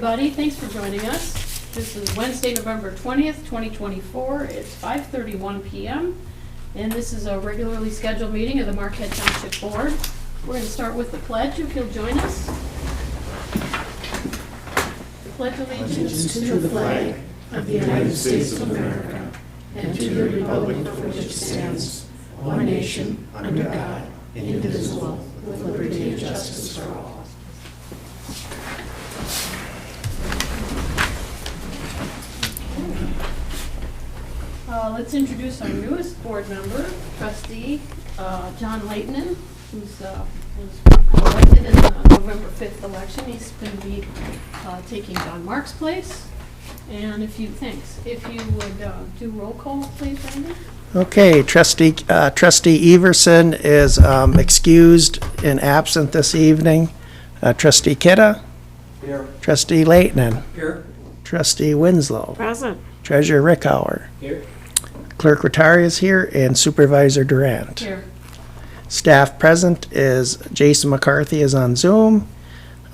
everybody. Thanks for joining us. This is Wednesday, November 20th, 2024. It's 5:31 p.m. and this is a regularly scheduled meeting of the Marquette Township Board. We're going to start with the pledge, if you'll join us. The pledge allegiance to the flag of the United States of America and to the republic for which it stands, one nation, under God, indivisible, with liberty and justice for all. Let's introduce our newest board member, trustee John Leighton, who's was elected in the November 5th election. He's going to be taking John Mark's place. And if you would do roll call, please, Randy. Okay, Trustee Everson is excused and absent this evening. Trustee Kidda? Here. Trustee Leighton? Here. Trustee Winslow? Present. Treasurer Rickhauer? Here. Clerk Rattari is here, and Supervisor Durant. Here. Staff present is Jason McCarthy is on Zoom.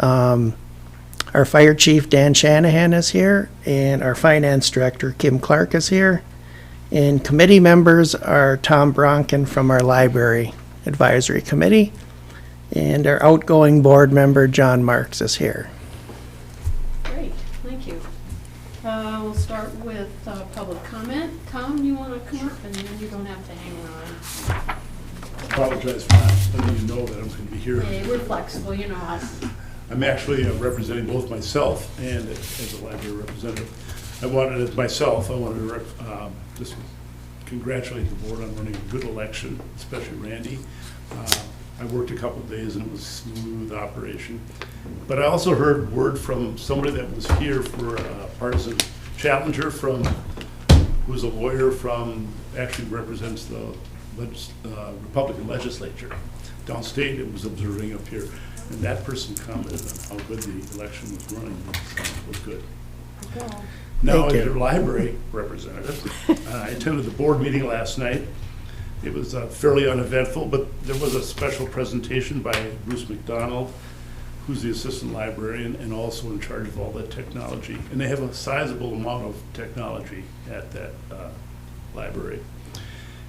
Our Fire Chief Dan Shanahan is here, and our Finance Director Kim Clark is here. And committee members are Tom Bronken from our Library Advisory Committee, and our outgoing board member John Marks is here. Great, thank you. We'll start with public comment. Tom, you want to come up, and then you don't have to hang around. Apologize for not letting you know that I'm going to be here. Hey, we're flexible, you know us. I'm actually representing both myself and as a library representative. I wanted to just congratulate the board on running a good election, especially Randy. I worked a couple of days and it was a smooth operation. But I also heard word from somebody that was here for a partisan challenger who's a lawyer actually represents the Republican legislature downstate. It was observing up here. And that person commented on how good the election was running. It was good. Okay. Now, as Thank you. your library representative, I attended the board meeting last night. It was fairly uneventful, but there was a special presentation by Bruce McDonald, who's the assistant librarian and also in charge of all that technology. And they have a sizable amount of technology at that library.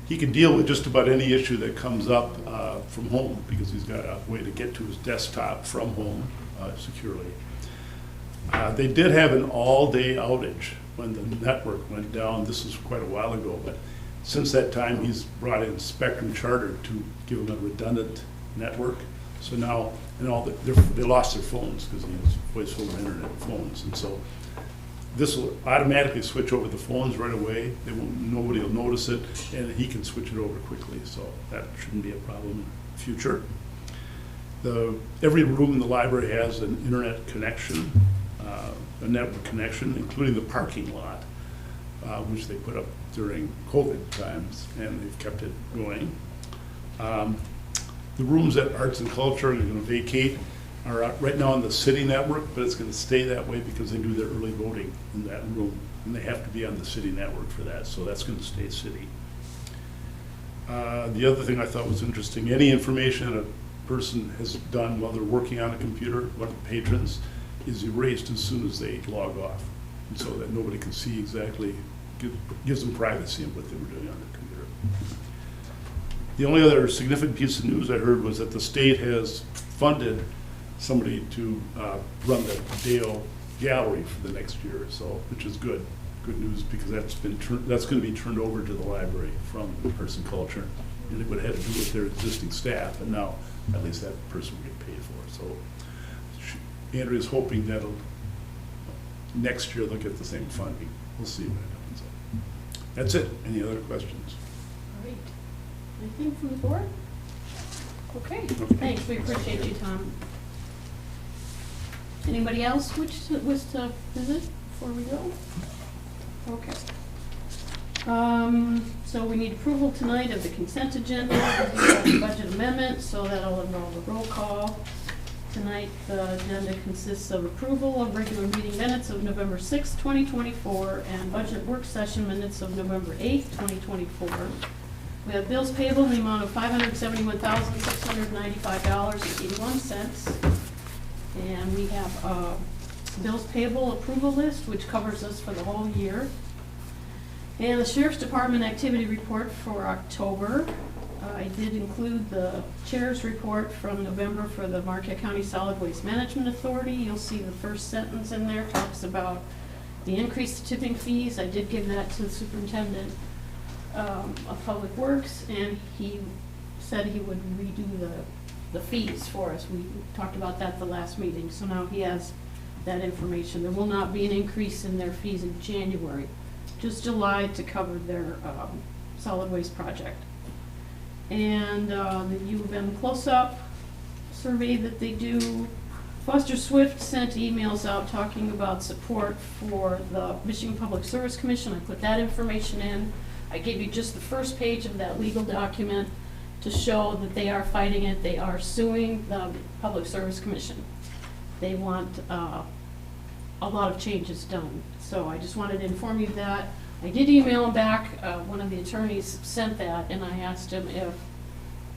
He can deal with just about any issue that comes up from home because he's got a way to get to his desktop from home securely. They did have an all-day outage when the network went down. This was quite a while ago, but since that time, he's brought in Spectrum Charter to give them a redundant network. So now, they lost their phones because he has voice over internet phones, and so this will automatically switch over the phones right away. Nobody will notice it, and he can switch it over quickly. So that shouldn't be a problem in the future. Every room in the library has an internet connection, a network connection, including the parking lot, which they put up during COVID times, and they've kept it going. The rooms at Arts and Culture are going to vacate are right now on the city network, but it's going to stay that way because they do their early voting in that room, and they have to be on the city network for that, so that's going to stay city. The other thing I thought was interesting, any information that a person has done while they're working on a computer, one of the patrons, is erased as soon as they log off, and so that nobody can see exactly, gives them privacy in what they were doing on the computer. The only other significant piece of news I heard was that the state has funded somebody to run the Dale Gallery for the next year or so, which is good news because that's going to be turned over to the library from Arts and Culture, and it would have had to do with their existing staff, and now at least that person will get paid for. So Andrea's hoping that next year they'll get the same funding. We'll see what happens. That's it. Any other questions? Great. Anything from the board? Okay, thanks. We appreciate you, Tom. Anybody else wish to visit before we go? Okay. So we need approval tonight of the consent agenda, the budget amendment, so that'll involve a roll call. Tonight, the agenda consists of approval of regular meeting minutes of November 6, 2024, and budget work session minutes of November 8, 2024. We have bills payable in the amount of $571,695.81. And we have bills payable approval list, which covers us for the whole year. And the Sheriff's Department activity report for October. I did include the chair's report from November for the Marquette County Solid Waste Management Authority. You'll see the first sentence in there talks about the increased tipping fees. I did give that to the superintendent of Public Works, and he said he would redo the fees for us. We talked about that the last meeting, so now he has that information. There will not be an increase in their fees in January, just July to cover their solid waste project. And the U of M close-up survey that they do. Foster Swift sent emails out talking about support for the Michigan Public Service Commission. I put that information in. I gave you just the first page of that legal document to show that they are fighting it. They are suing the Public Service Commission. They want a lot of changes done. So I just wanted to inform you of that. I did email him back. One of the attorneys sent that, and I asked him if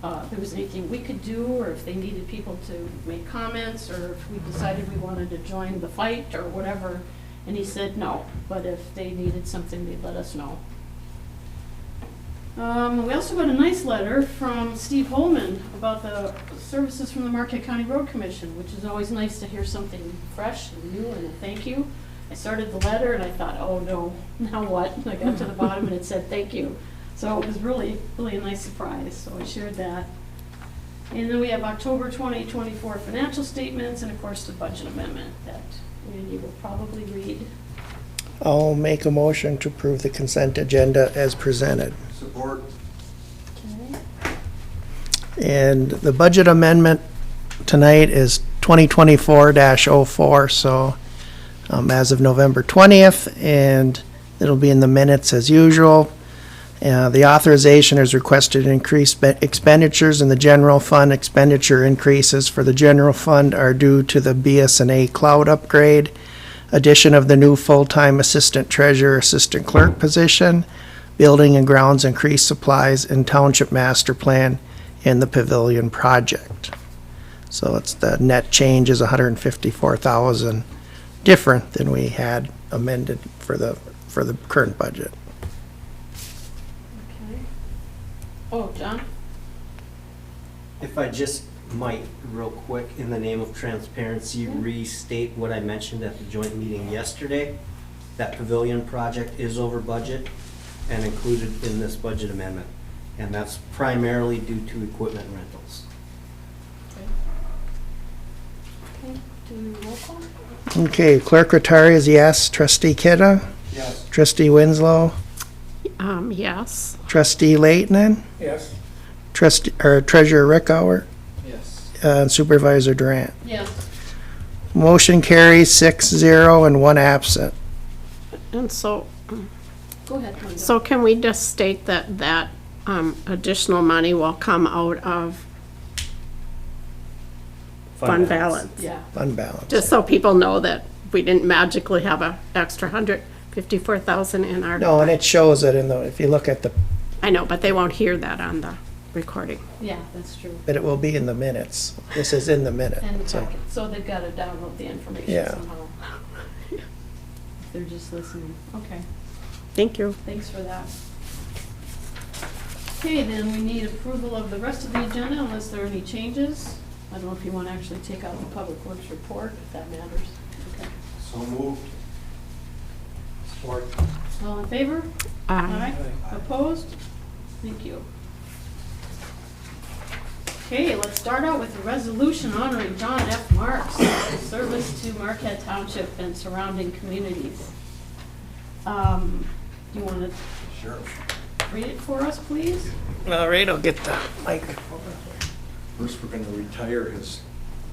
there was anything we could do, or if they needed people to make comments, or if we decided we wanted to join the fight or whatever. And he said no, but if they needed something, they'd let us know. We also got a nice letter from Steve Holman about the services from the Marquette County Road Commission, which is always nice to hear something fresh and new and a thank you. I started the letter and I thought, oh no, now what? And I got to the bottom and it said thank you. So it was really, really a nice surprise, so I shared that. And then we have October 2024 financial statements, and of course the budget amendment that Randy will probably read. I'll make a motion to approve the consent agenda as presented. Support. Okay. And the budget amendment tonight is 2024-04, so as of November 20th, and it'll be in the minutes as usual. The authorization is requested to increase expenditures in the general fund. Expenditure increases for the general fund are due to the BSNA cloud upgrade, addition of the new full-time assistant treasurer, assistant clerk position, building and grounds increased supplies, and township master plan and the pavilion project. So it's the net change is $154,000 different than we had amended for the current budget. Okay. Oh, John? If I just might, real quick, in the name of transparency, restate what I mentioned at the joint meeting yesterday. That pavilion project is over budget and included in this budget amendment. And that's primarily due to equipment rentals. Okay, do roll call? Okay, Clerk Rattari is yes. Trustee Kidda? Yes. Trustee Winslow? Yes. Trustee Leighton? Yes. Treasurer Rickower? Yes. And Supervisor Durant. Yes. Motion carries 6-0 and 1 absent. And so, Go ahead, Linda. so can we just state that additional money will come out of fund balance? Yeah. Fund balance. Just so people know that we didn't magically have a extra $154,000 in our. No, and it shows it in the, if you look at the, I know, but they won't hear that on the recording. Yeah, that's true. but it will be in the minutes. This is in the minute. And the So, packet, so they've got to download the information Yeah. somehow. If they're just listening. Okay, Thank you. thanks for that. Okay, then we need approval of the rest of the agenda unless there are any changes. I don't know if you want to actually take out the Public Works report, if that matters. Okay. So moved. Support. All in favor? Aye. Opposed? Thank you. Okay, let's start out with a resolution honoring John F. Marks for his service to Marquette Township and surrounding communities. You want to Sure. read it for us, please? all right, I'll get the microphone. First, we're going to retire his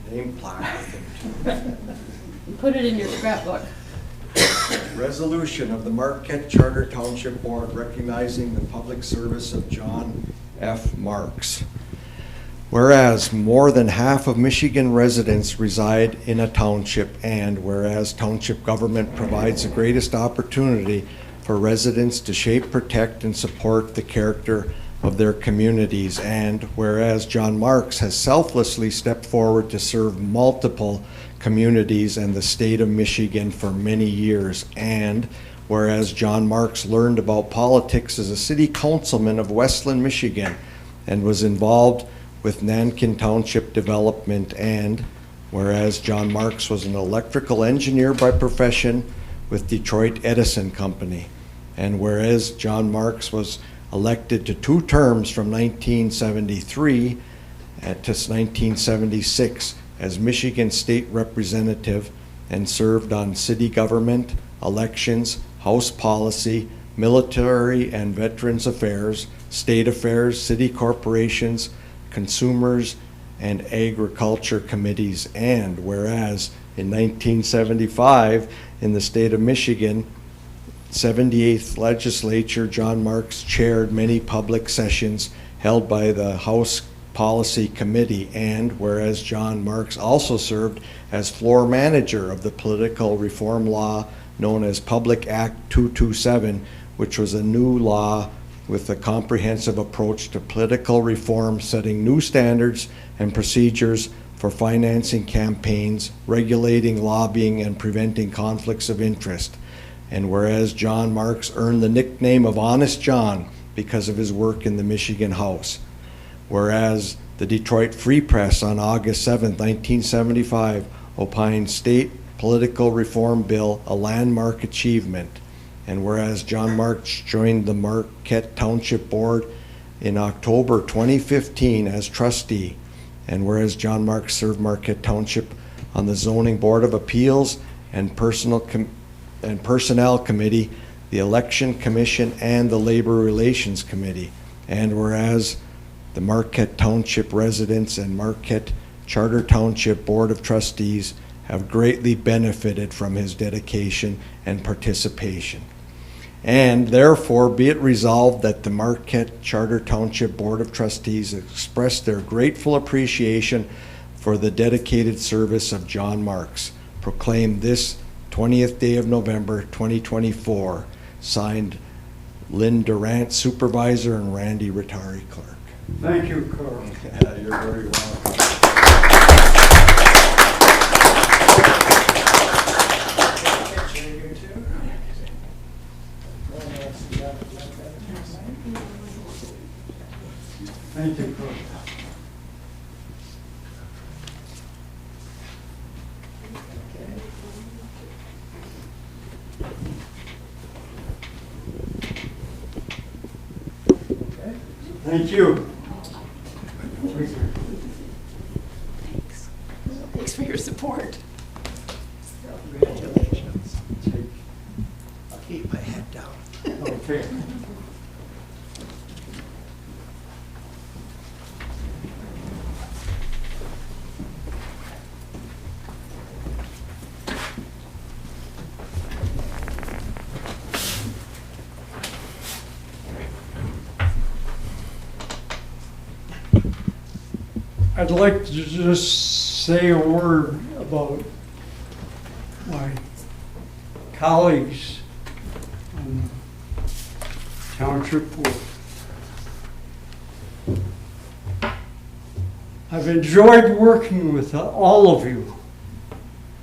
name plaque, I think. Put it in your scrapbook. Resolution of the Marquette Charter Township Board recognizing the public service of John F. Marks. Whereas more than half of Michigan residents reside in a township, and whereas township government provides the greatest opportunity for residents to shape, protect, and support the character of their communities, and whereas John Marks has selflessly stepped forward to serve multiple communities and the state of Michigan for many years. And whereas John Marks learned about politics as a city councilman of Westland, Michigan, and was involved with Marquette Township development. And whereas John Marks was an electrical engineer by profession with Detroit Edison Company. And whereas John Marks was elected to 2 terms from 1973 to 1976 as Michigan State Representative and served on city government, elections, House policy, military and veterans affairs, state affairs, city corporations, consumers, and agriculture committees. And whereas in 1975 in the state of Michigan, 78th legislature, John Marks chaired many public sessions held by the House Policy Committee. And whereas John Marks also served as floor manager of the political reform law known as Public Act 227, which was a new law with a comprehensive approach to political reform, setting new standards and procedures for financing campaigns, regulating lobbying, and preventing conflicts of interest. And whereas John Marks earned the nickname of Honest John because of his work in the Michigan House. Whereas the Detroit Free Press on August 7, 1975 opined state political reform bill a landmark achievement. And whereas John Marks joined the Marquette Township Board in October 2015 as trustee. And whereas John Marks served Marquette Township on the Zoning Board of Appeals and Personnel Committee, the Election Commission, and the Labor Relations Committee. And whereas the Marquette Township residents and Marquette Charter Township Board of Trustees have greatly benefited from his dedication and participation. And therefore, be it resolved that the Marquette Charter Township Board of Trustees express their grateful appreciation for the dedicated service of John Marks. Proclaim this 20th day of November 2024. Signed, Lynn Durant, Supervisor, and Randy Rattari, Clerk. Thank you, Carl. Yeah, you're very welcome. Thank you, Carl. Thank you. Thanks for your support. Congratulations. I'll keep my head down. Okay. I'd like to just say a word about my colleagues on the township board. I've enjoyed working with all of you.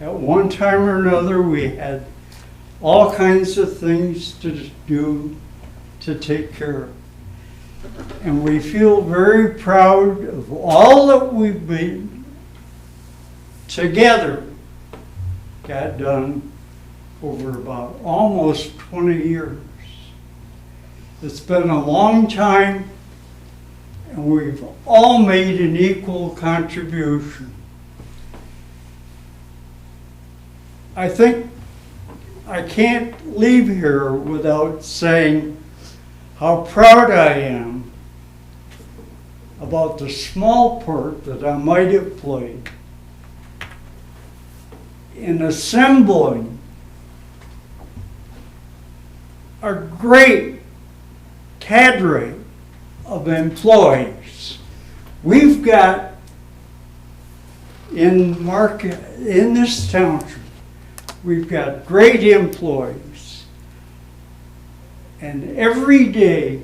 At one time or another, we had all kinds of things to do to take care of. And we feel very proud of all that we've been together got done over about almost 20 years. It's been a long time, and we've all made an equal contribution. I think I can't leave here without saying how proud I am about the small part that I might have played in assembling a great cadre of employees. We've got in this township, we've got great employees. And every day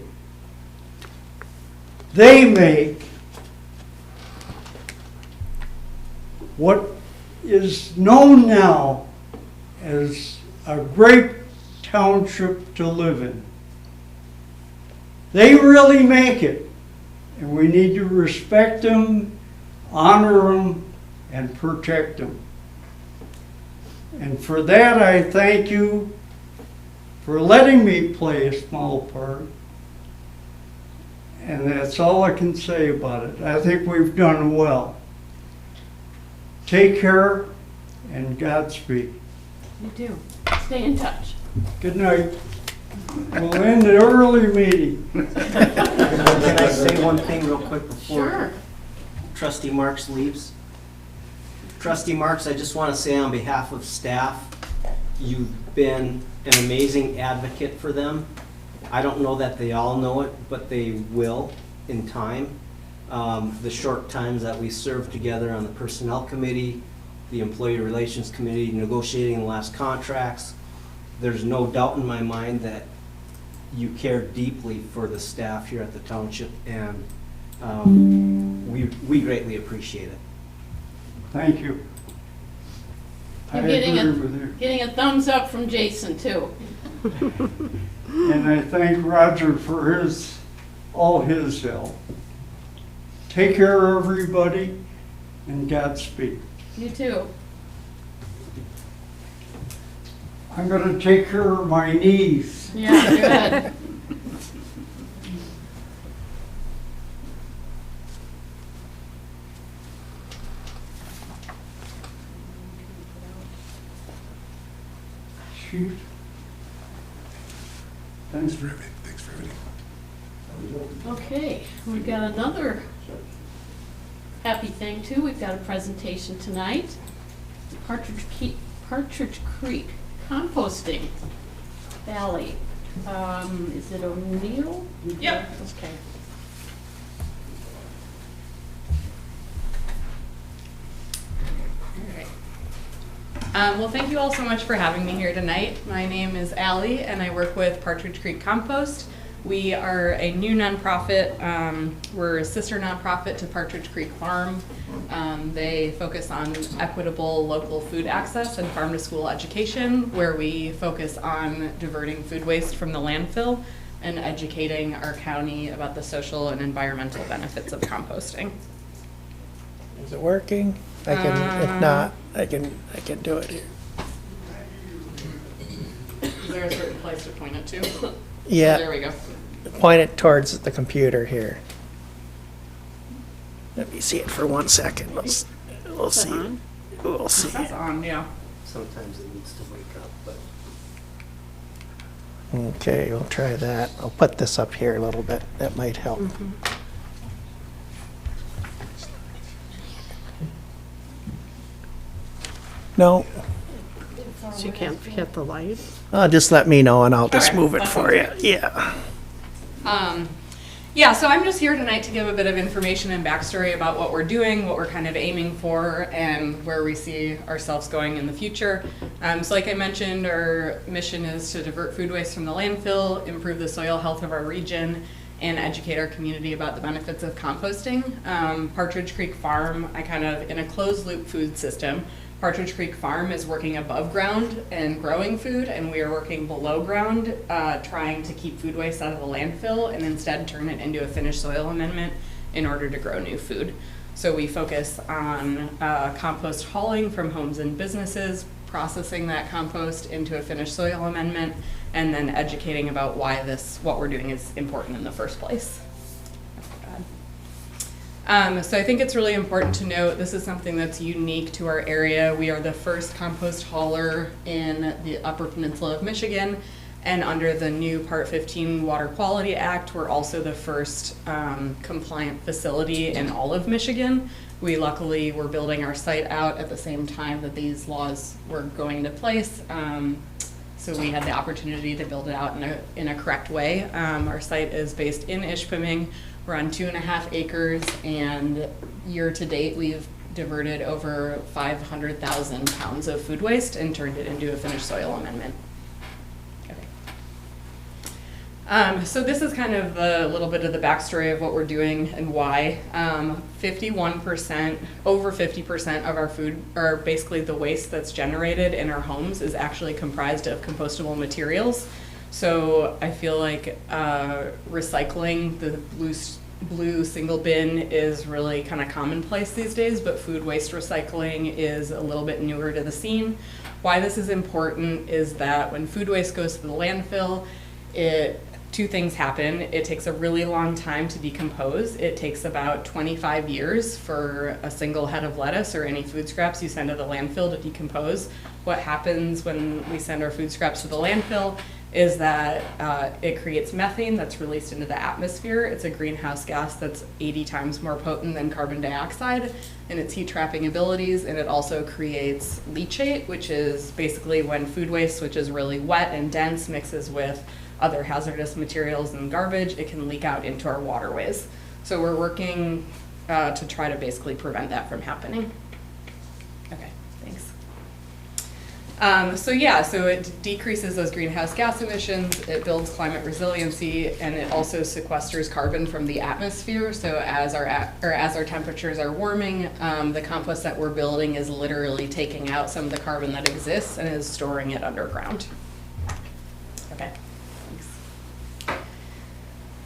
they make what is known now as a great township to live in. They really make it, and we need to respect them, honor them, and protect them. And for that, I thank you for letting me play a small part. And that's all I can say about it. I think we've done well. Take care and Godspeed. You do. Stay in touch. Good night. We'll end the early meeting. Can I say one thing real quick before Sure. Trustee Marks leaves? Trustee Marks, I just want to say on behalf of staff, you've been an amazing advocate for them. I don't know that they all know it, but they will in time. The short times that we served together on the Personnel Committee, the Employee Relations Committee, negotiating the last contracts, there's no doubt in my mind that you care deeply for the staff here at the township, and we greatly appreciate it. Thank you. I You're getting agree with you. Getting a thumbs up from Jason, too. And I thank Roger for all his help. Take care, everybody, and Godspeed. You too. I'm gonna take care of my knees. Yeah, good. Shoot. Thanks for everything. Thanks for everything. Okay, we've got another happy thing too. We've got a presentation tonight. Partridge Creek Composting Valley. Is it O'Neill? Yep. Okay. Well, thank you all so much for having me here tonight. My name is Allie, and I work with Partridge Creek Compost. We are a new nonprofit. We're a sister nonprofit to Partridge Creek Farm. They focus on equitable local food access and farm-to-school education, where we focus on diverting food waste from the landfill and educating our county about the social and environmental benefits of composting. Is it working? I can, if not, I can do it here. Is there a certain place to point it to? There Yeah, we go. point it towards the computer here. Let me see it for 1 second. We'll see. We'll see. That's on, yeah. Sometimes it needs to wake up, but Okay, we'll try that. I'll put this up here a little bit. That might help. No, So you can't hit the light? just let me know and I'll just Okay, move it that for sounds you. Yeah. Yeah, so I'm just here tonight to give a bit of information and backstory about what we're doing, what we're kind of aiming for, and where we see ourselves going in the future. So like I mentioned, our mission is to divert food waste from the landfill, improve the soil health of our region, and educate our community about the benefits of composting. Partridge Creek Farm, in a closed loop food system, Partridge Creek Farm is working above ground and growing food, and we are working below ground, trying to keep food waste out of the landfill and instead turn it into a finished soil amendment in order to grow new food. So we focus on compost hauling from homes and businesses, processing that compost into a finished soil amendment, and then educating about why what we're doing is important in the first place. So I think it's really important to note this is something that's unique to our area. We are the first compost hauler in the Upper Peninsula of Michigan, and under the new Part 15 Water Quality Act, we're also the first compliant facility in all of Michigan. We luckily were building our site out at the same time that these laws were going into place. So we had the opportunity to build it out in a correct way. Our site is based in Ishpeming. We're on 2.5 acres, and year to date, we've diverted over 500,000 pounds of food waste and turned it into a finished soil amendment. Okay. So this is kind of the little bit of the backstory of what we're doing and why. 51%, over 50% of our food, or basically the waste that's generated in our homes, is actually comprised of compostable materials. So I feel like recycling, the blue single bin, is really kind of commonplace these days, but food waste recycling is a little bit newer to the scene. Why this is important is that when food waste goes to the landfill, two things happen. It takes a really long time to decompose. It takes about 25 years for a single head of lettuce or any food scraps you send to the landfill to decompose. What happens when we send our food scraps to the landfill is that it creates methane that's released into the atmosphere. It's a greenhouse gas that's 80 times more potent than carbon dioxide in its heat trapping abilities, and it also creates leachate, which is basically when food waste, which is really wet and dense, mixes with other hazardous materials and garbage, it can leak out into our waterways. So we're working to try to basically prevent that from happening. Okay, thanks. So it decreases those greenhouse gas emissions, it builds climate resiliency, and it also sequesters carbon from the atmosphere. So as our temperatures are warming, the compost that we're building is literally taking out some of the carbon that exists and is storing it underground. Okay.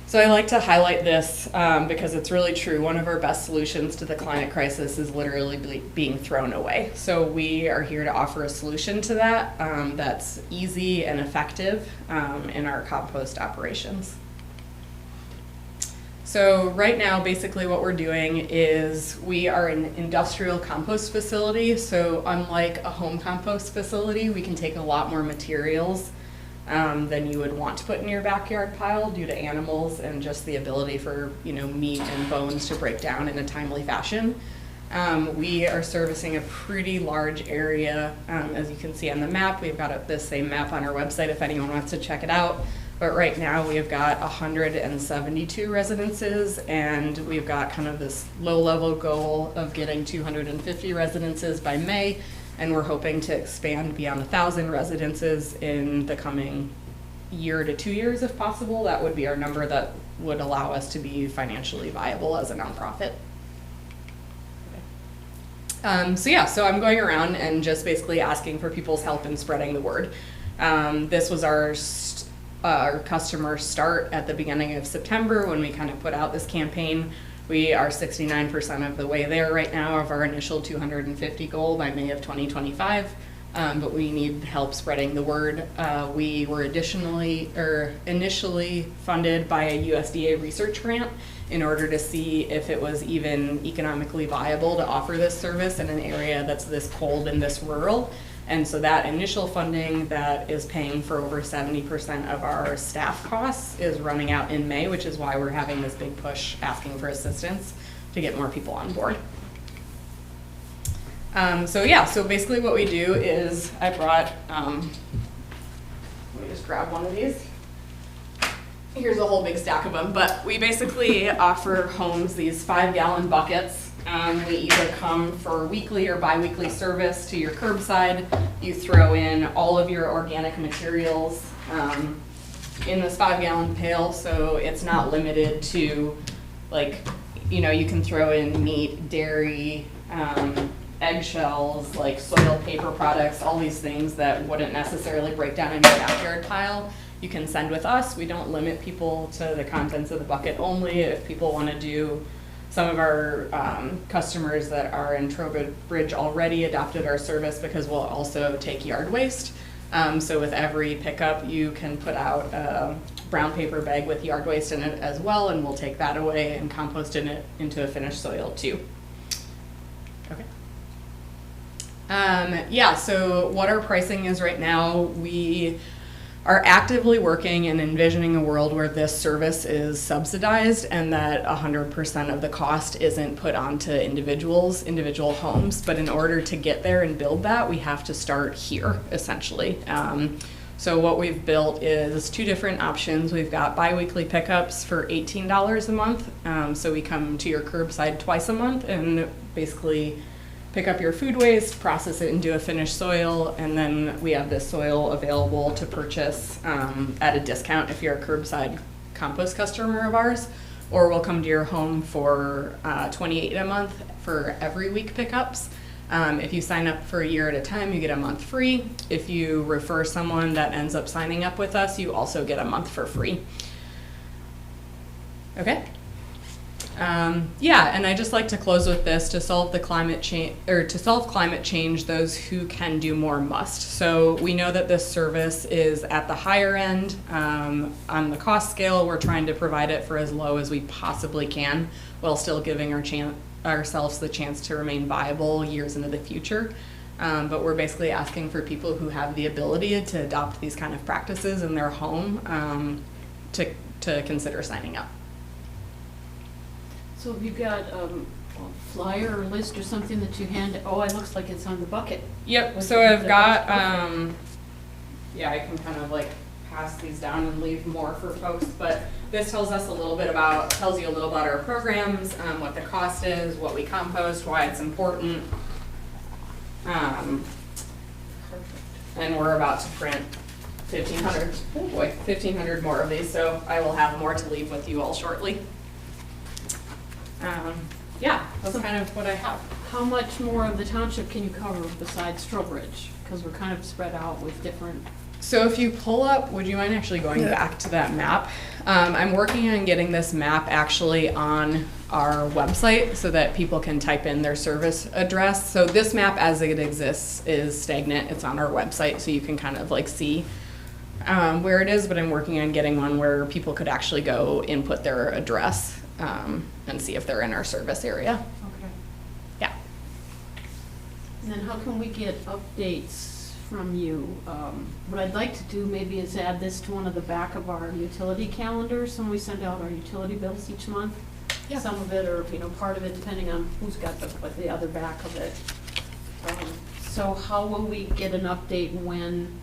So I like to highlight this because it's really true. One of our best solutions to the climate crisis is literally being thrown away. So we are here to offer a solution to that that's easy and effective in our compost operations. So right now, basically what we're doing is we are an industrial compost facility. So unlike a home compost facility, we can take a lot more materials than you would want to put in your backyard pile due to animals and just the ability for meat and bones to break down in a timely fashion. We are servicing a pretty large area, as you can see on the map. We've got this same map on our website if anyone wants to check it out. But right now we have got 172 residences, and we've got kind of this low-level goal of getting 250 residences by May. And we're hoping to expand beyond 1,000 residences in the coming year to 2 years, if possible. That would be our number that would allow us to be financially viable as a nonprofit. So I'm going around and just basically asking for people's help in spreading the word. This was our customer start at the beginning of September when we kind of put out this campaign. We are 69% of the way there right now of our initial 250 goal by May of 2025, but we need help spreading the word. We were initially funded by a USDA research grant in order to see if it was even economically viable to offer this service in an area that's this cold and this rural. And so that initial funding that is paying for over 70% of our staff costs is running out in May, which is why we're having this big push asking for assistance to get more people on board. So basically what we do is I brought, let me just grab one of these. Here's a whole big stack of them, but we basically offer homes these 5-gallon buckets. We either come for weekly or bi-weekly service to your curbside. You throw in all of your organic materials in this 5-gallon pail, so it's not limited to, you can throw in meat, dairy, eggshells, soil paper products, all these things that wouldn't necessarily break down in your backyard pile. You can send with us. We don't limit people to the contents of the bucket only. If people want to do, some of our customers that are in Trowbridge already adopted our service because we'll also take yard waste. So with every pickup, you can put out a brown paper bag with yard waste in it as well, and we'll take that away and compost it into a finished soil too. Okay. So what our pricing is right now, we are actively working and envisioning a world where this service is subsidized and that 100% of the cost isn't put onto individual homes. But in order to get there and build that, we have to start here, essentially. So what we've built is 2 different options. We've got bi-weekly pickups for $18 a month. So we come to your curbside twice a month and basically pick up your food waste, process it into a finished soil, and then we have this soil available to purchase at a discount if you're a curbside compost customer of ours, or we'll come to your home for $28 a month for every week pickups. If you sign up for a year at a time, you get a month free. If you refer someone that ends up signing up with us, you also get a month for free. Okay. Yeah, and I just like to close with this: to solve the climate change, or to solve climate change, those who can do more must. So we know that this service is at the higher end on the cost scale. We're trying to provide it for as low as we possibly can, while still giving ourselves the chance to remain viable years into the future. But we're basically asking for people who have the ability to adopt these kind of practices in their home to consider signing up. So have you got a flyer or list or something that you hand, oh, it looks like it's on the bucket. Yep, so I've got, yeah, I can kind of like pass these down and leave more for folks, but this tells us a little bit about, tells you a little about our programs, what the cost is, what we compost, why it's important. And we're about to print 1,500, oh boy, 1,500 more of these, so I will have more to leave with you all shortly. Yeah, that's kind of what I have. How much more of the township can you cover besides Trowbridge? Because we're kind of spread out with different. So if you pull up, would you mind actually going back to that map? I'm working on getting this map actually on our website so that people can type in their service address. So this map as it exists is stagnant. It's on our website, so you can kind of like see where it is, but I'm working on getting one where people could actually go input their address and see if they're in our service area. Okay. Yeah. And then how can we get updates from you? What I'd like to do maybe is add this to one of the back of our utility calendars when we send out our utility bills each month. Yeah. Some of it, or part of it, depending on who's got the other back of it. So how will we get an update when,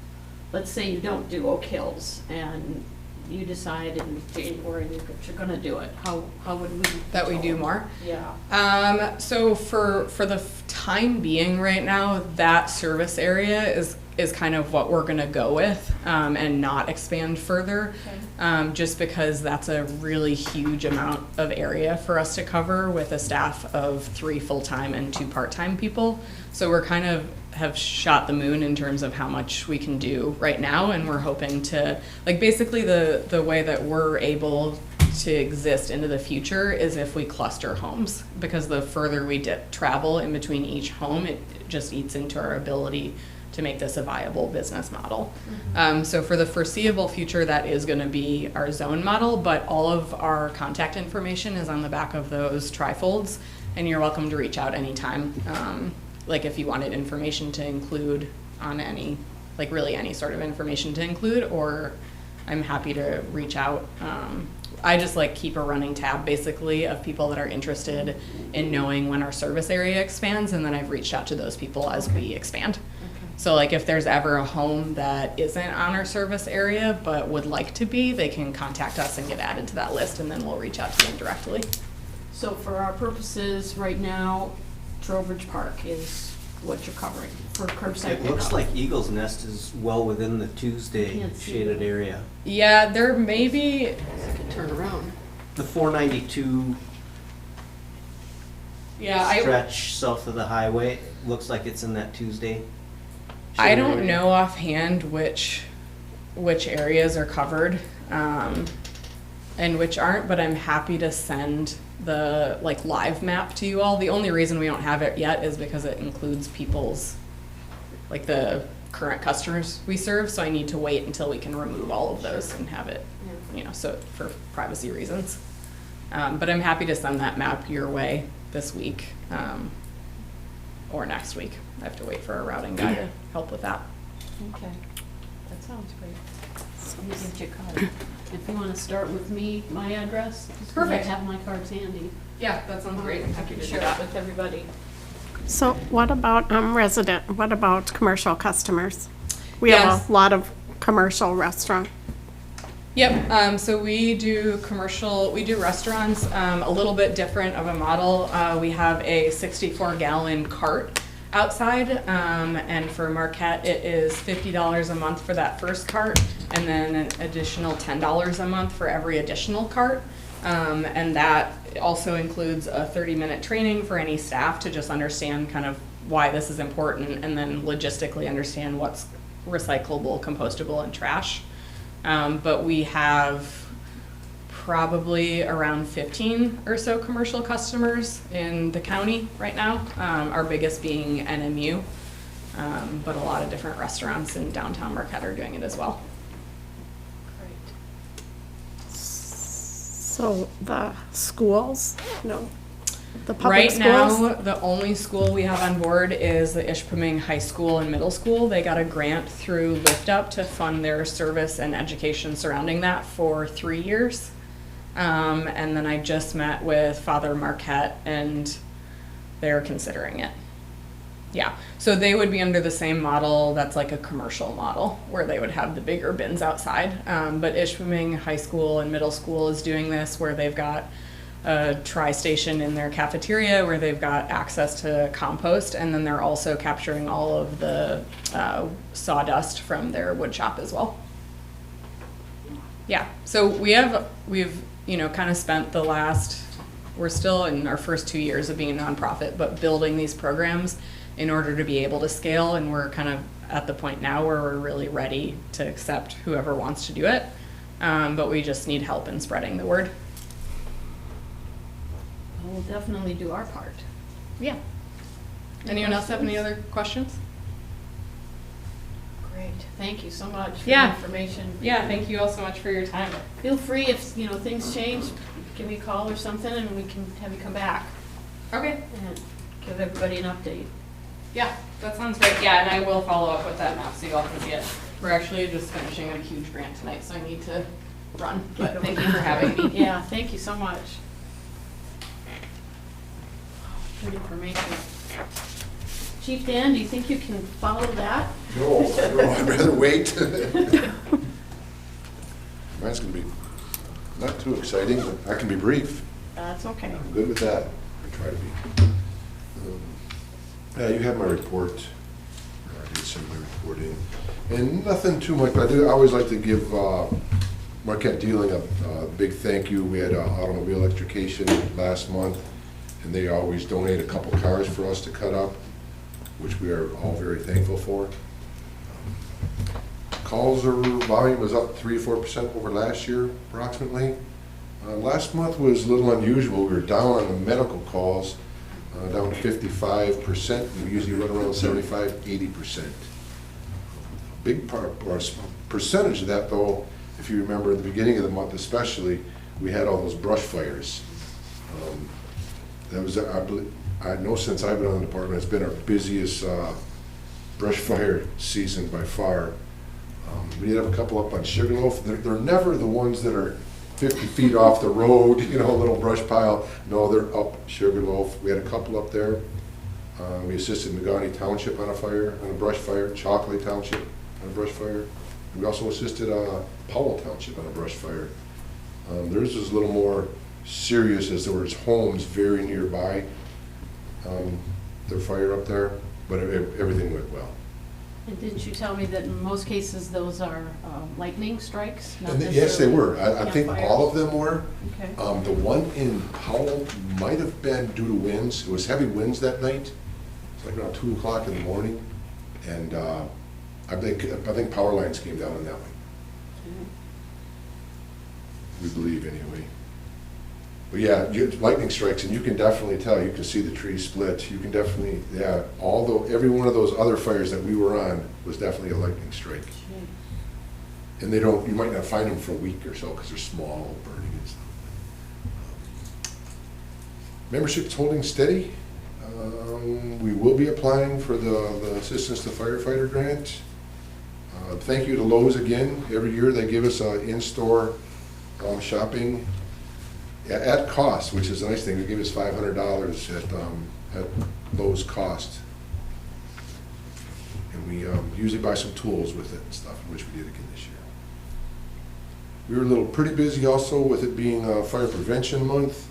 let's say you don't do Oak Hills and you decide in January that you're gonna do it? How would we? That we do more? Yeah. So for the time being right now, that service area is kind of what we're gonna go with and not expand further. Okay. Just because that's a really huge amount of area for us to cover with a staff of 3 full-time and 2 part-time people. So we're kind of have shot the moon in terms of how much we can do right now, and we're hoping to, like, basically the way that we're able to exist into the future is if we cluster homes, because the further we travel in between each home, it just eats into our ability to make this a viable business model. Mm-hmm. So for the foreseeable future, that is going to be our zone model, but all of our contact information is on the back of those trifolds, and you're welcome to reach out anytime. Like if you wanted information to include on any, like really any sort of information to include, or I'm happy to reach out. I just like keep a running tab basically of people that are interested in knowing when our service area expands, and then I've reached out to those people as we expand. Okay. So like if there's ever a home that isn't on our service area but would like to be, they can contact us and get added to that list, and then we'll reach out to them directly. So for our purposes right now, Trowbridge Park is what you're covering for curbside It looks pickup. like Eagle's Nest is well within the Tuesday Can't see shaded it. area. Yeah, there may be, I can turn around. The 492 stretch south of the highway, looks like it's in that Tuesday. I shaded don't area. know offhand which areas are covered and which aren't, but I'm happy to send the like live map to you all. The only reason we don't have it yet is because it includes people's, like the current customers we serve, so I need to wait until we can remove all of those and have it, so for privacy reasons. But I'm happy to send that map your way this week or next week. I have to wait for a routing guy to help with that. Okay, that sounds great. Let me get your card. If you want to start with me, my address, just 'cause I Perfect. have my cards handy. Yeah, that sounds great. I Happy can to do share it that. with everybody. So what about what about commercial customers? We Yes. have a lot of commercial restaurant. Yep, so we do restaurants, a little bit different of a model. We have a 64-gallon cart outside. And for Marquette, it is $50 a month for that first cart, and then an additional $10 a month for every additional cart. And that also includes a 30-minute training for any staff to just understand kind of why this is important, and then logistically understand what's recyclable, compostable, and trash. But we have probably around 15 or so commercial customers in the county right now, our biggest being NMU, but a lot of different restaurants in downtown Marquette are doing it as well. So the schools, no, the public Right schools? now, the only school we have on board is the Ishpeming High School and Middle School. They got a grant through Lift Up to fund their service and education surrounding that for 3 years. And then I just met with Father Marquette, and they're considering it. Yeah, so they would be under the same model that's like a commercial model, where they would have the bigger bins outside. But Ishpeming High School and Middle School is doing this, where they've got a tri-station in their cafeteria where they've got access to compost, and then they're also capturing all of the sawdust from their wood shop as well. Yeah, so we've kind of spent the last, we're still in our first 2 years of being a nonprofit, but building these programs in order to be able to scale, and we're kind of at the point now where we're really ready to accept whoever wants to do it, but we just need help in spreading the word. We'll definitely do our part. Yeah. Anyone else have any other questions? Great, thank you so much for the Yeah. information. Yeah, thank you all so much for your time. Feel free, if, things change, give me a call or something, and we can have you come back Okay. and give everybody an update. Yeah, that sounds great. Yeah, and I will follow up with that map so you all can see it. We're actually just finishing a huge grant tonight, so I need to run, but thank you for having me. Yeah, thank you so much. Good information. Chief Dan, do you think you can follow that? No, I'd rather wait. Mine's gonna be not too exciting, but I can be brief. That's okay. I'm good with that. I try to be. Yeah, you have my report. I did send my report in. And nothing too much, but I always like to give Marquette Dealing a big thank you. We had automobile electrification last month, and they always donate a couple cars for us to cut up, which we are all very thankful for. Calls or volume was up 3 or 4% over last year, approximately. Last month was a little unusual. We were down on the medical calls, down to 55%. We usually run around 75, 80%. Big part, or percentage of that, though, if you remember, at the beginning of the month especially, we had all those brush fires. That was, I know since I've been on the department, it's been our busiest brush fire season by far. We did have a couple up on Sugarloaf. They're never the ones that are 50 feet off the road, a little brush pile. No, they're up Sugarloaf. We had a couple up there. We assisted Marquette Township on a brush fire, Chocolate Township on a brush fire. We also assisted Powell Township on a brush fire. Theirs was a little more serious, as there was homes very nearby. Their fire up there, but everything went well. And didn't you tell me that in most cases those are lightning strikes? not And yes, they were. I think campfires? all of them were. Okay. The one in Powell might have been due to winds. It was heavy winds that night. It's like around 2 o'clock in the morning, and I think power lines came down on that one. We believe anyway. But yeah, lightning strikes, and you can definitely tell. You can see the trees split. You can definitely, yeah. Although every one of those other fires that we were on was definitely a lightning strike. And you might not find them for a week or so because they're small, burning and stuff. Membership's holding steady. We will be applying for the Assistance to Firefighter grant. Thank you to Lowe's again. Every year they give us in-store shopping at cost, which is a nice thing. They give us $500 at Lowe's cost. And we usually buy some tools with it and stuff, which we did again this year. We were pretty busy also with it being Fire Prevention Month.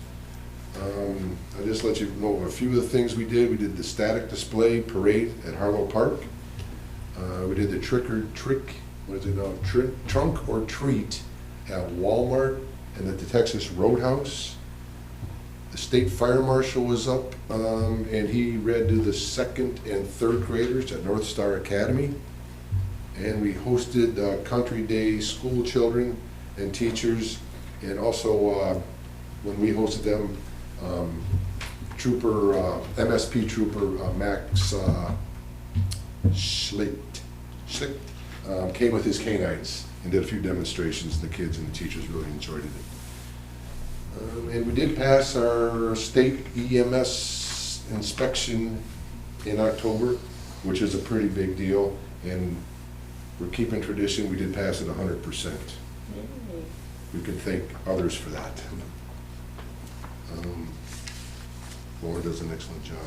I'll just let you know a few of the things we did. We did the static display parade at Harlow Park. We did the trunk or treat at Walmart and at the Texas Roadhouse. The state fire marshal was up, and he read to the 2nd and 3rd graders at North Star Academy. And we hosted Country Day school children and teachers, and also when we hosted them, MSP Trooper Max Schlicht came with his canines and did a few demonstrations. The kids and the teachers really enjoyed it. And we did pass our state EMS inspection in October, which is a pretty big deal, and we're keeping tradition. We did pass it 100%. We can thank others for that. Lauren does an excellent job.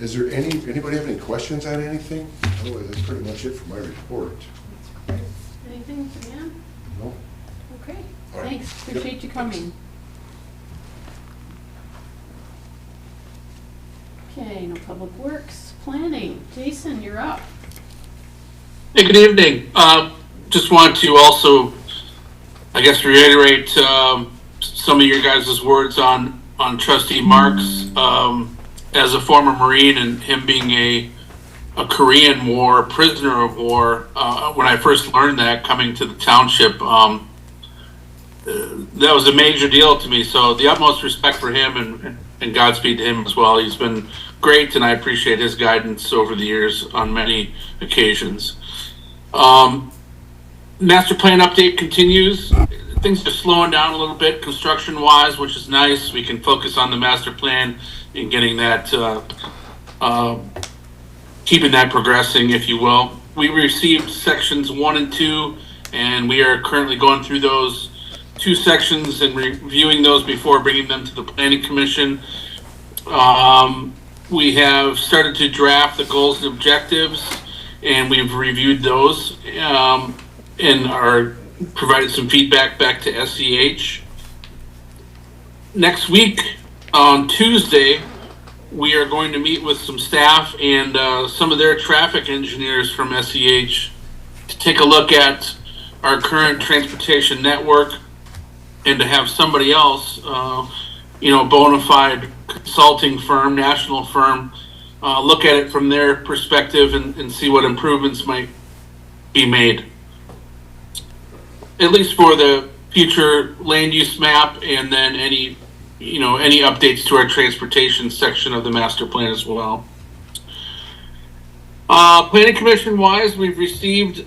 Is there anybody have any questions on anything? Otherwise, that's pretty much it for my report. Anything, Dan? No? Okay, All right. thanks, appreciate you coming. Okay, no public works, planning, Jason, you're up. Hey, good evening. Just want to also, I guess, reiterate some of your guys' words on Trustee Marks. As a former Marine and him being a Korean War prisoner of war, when I first learned that coming to the township, that was a major deal to me. So the utmost respect for him and Godspeed to him as well. He's been great, and I appreciate his guidance over the years on many occasions. Master plan update continues. Things are slowing down a little bit construction-wise, which is nice. We can focus on the master plan and getting that, keeping that progressing, if you will. We received sections 1 and 2, and we are currently going through those 2 sections and reviewing those before bringing them to the Planning Commission. We have started to draft the goals and objectives, and we've reviewed those and are provided some feedback back to SEH. Next week, on Tuesday, we are going to meet with some staff and some of their traffic engineers from SEH to take a look at our current transportation network and to have somebody else, bona fide consulting firm, national firm, look at it from their perspective and see what improvements might be made. At least for the future land use map, and then any updates to our transportation section of the master plan as well. Planning Commission wise, we've received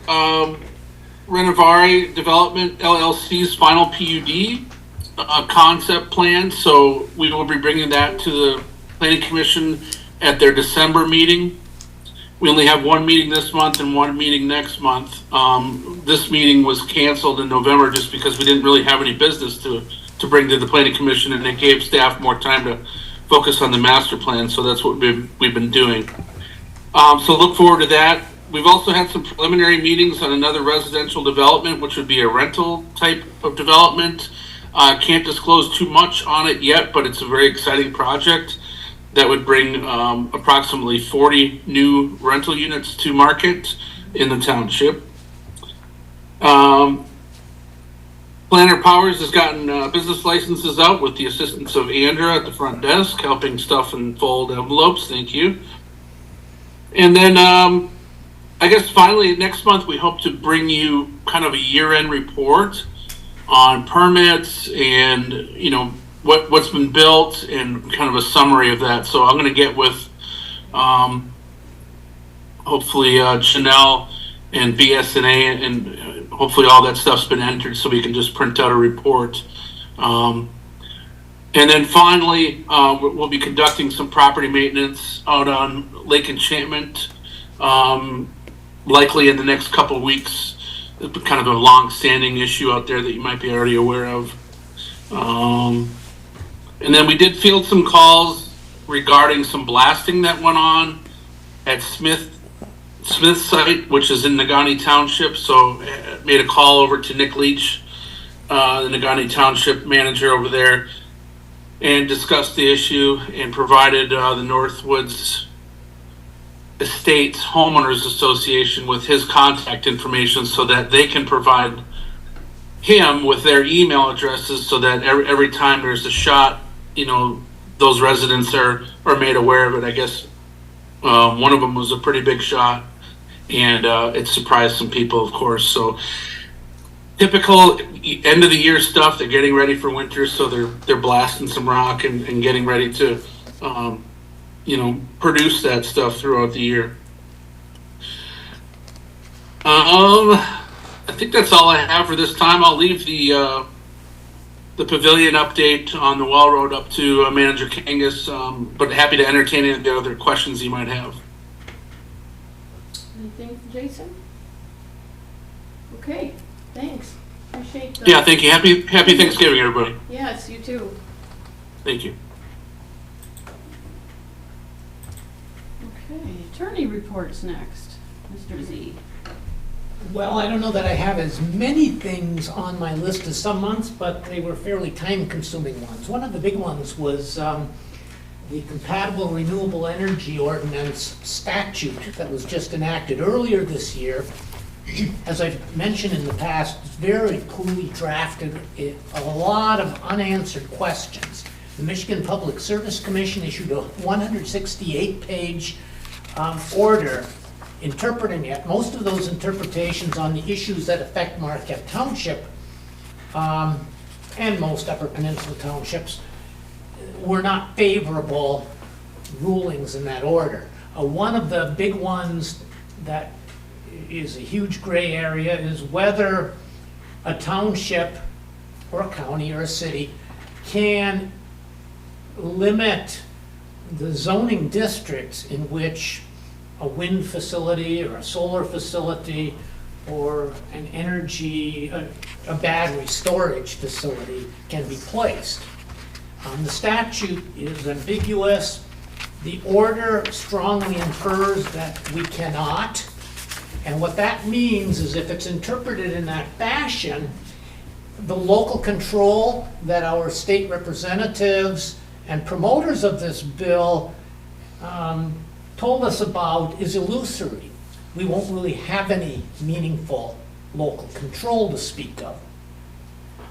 Renovari Development LLC's final PUD concept plan, so we will be bringing that to the Planning Commission at their December meeting. We only have 1 meeting this month and 1 meeting next month. This meeting was canceled in November just because we didn't really have any business to bring to the Planning Commission, and it gave staff more time to focus on the master plan, so that's what we've been doing. So look forward to that. We've also had some preliminary meetings on another residential development, which would be a rental type of development. Can't disclose too much on it yet, but it's a very exciting project that would bring approximately 40 new rental units to market in the township. Planner Powers has gotten business licenses out with the assistance of Andra at the front desk, helping stuff and fold envelopes. Thank you. And then I guess finally next month we hope to bring you kind of a year-end report on permits and what's been built and kind of a summary of that. So I'm going to get with hopefully Chanel and BSNA, and hopefully all that stuff's been entered so we can just print out a report. And then finally, we'll be conducting some property maintenance out on Lake Enchantment, likely in the next couple of weeks. It's kind of a long-standing issue out there that you might be already aware of. And then we did field some calls regarding some blasting that went on at Smith's site, which is in Negaunee Township. So made a call over to Nick Leach, the Negaunee Township manager over there. and discussed the issue and provided the Northwoods Estates Homeowners Association with his contact information so that they can provide him with their email addresses so that every time there's a shot, those residents are made aware of it. I guess one of them was a pretty big shot, and it surprised some people, of course. So typical end of the year stuff. They're getting ready for winter, so they're blasting some rock and getting ready to produce that stuff throughout the year. I think that's all I have for this time. I'll leave the pavilion update on the Well Road up to Manager Kangas, but happy to entertain any of the other questions you might have. Anything for Jason? Okay, thanks. Appreciate the. Yeah, thank you. Happy Thanksgiving, everybody. Yes, you too. Thank you. Okay, attorney reports next. Mr. Z. Well, I don't know that I have as many things on my list as some months, but they were fairly time-consuming ones. One of the big ones was the Compatible Renewable Energy Ordinance statute that was just enacted earlier this year. As I've mentioned in the past, it's very poorly drafted, a lot of unanswered questions. The Michigan Public Service Commission issued a 168-page order interpreting it. Most of those interpretations on the issues that affect Marquette Township and most Upper Peninsula townships were not favorable rulings in that order. One of the big ones that is a huge gray area is whether a township or a county or a city can limit the zoning districts in which a wind facility or a solar facility or an energy, a battery storage facility can be placed. The statute is ambiguous. The order strongly infers that we cannot. And what that means is if it's interpreted in that fashion, the local control that our state representatives and promoters of this bill told us about is illusory. We won't really have any meaningful local control to speak of.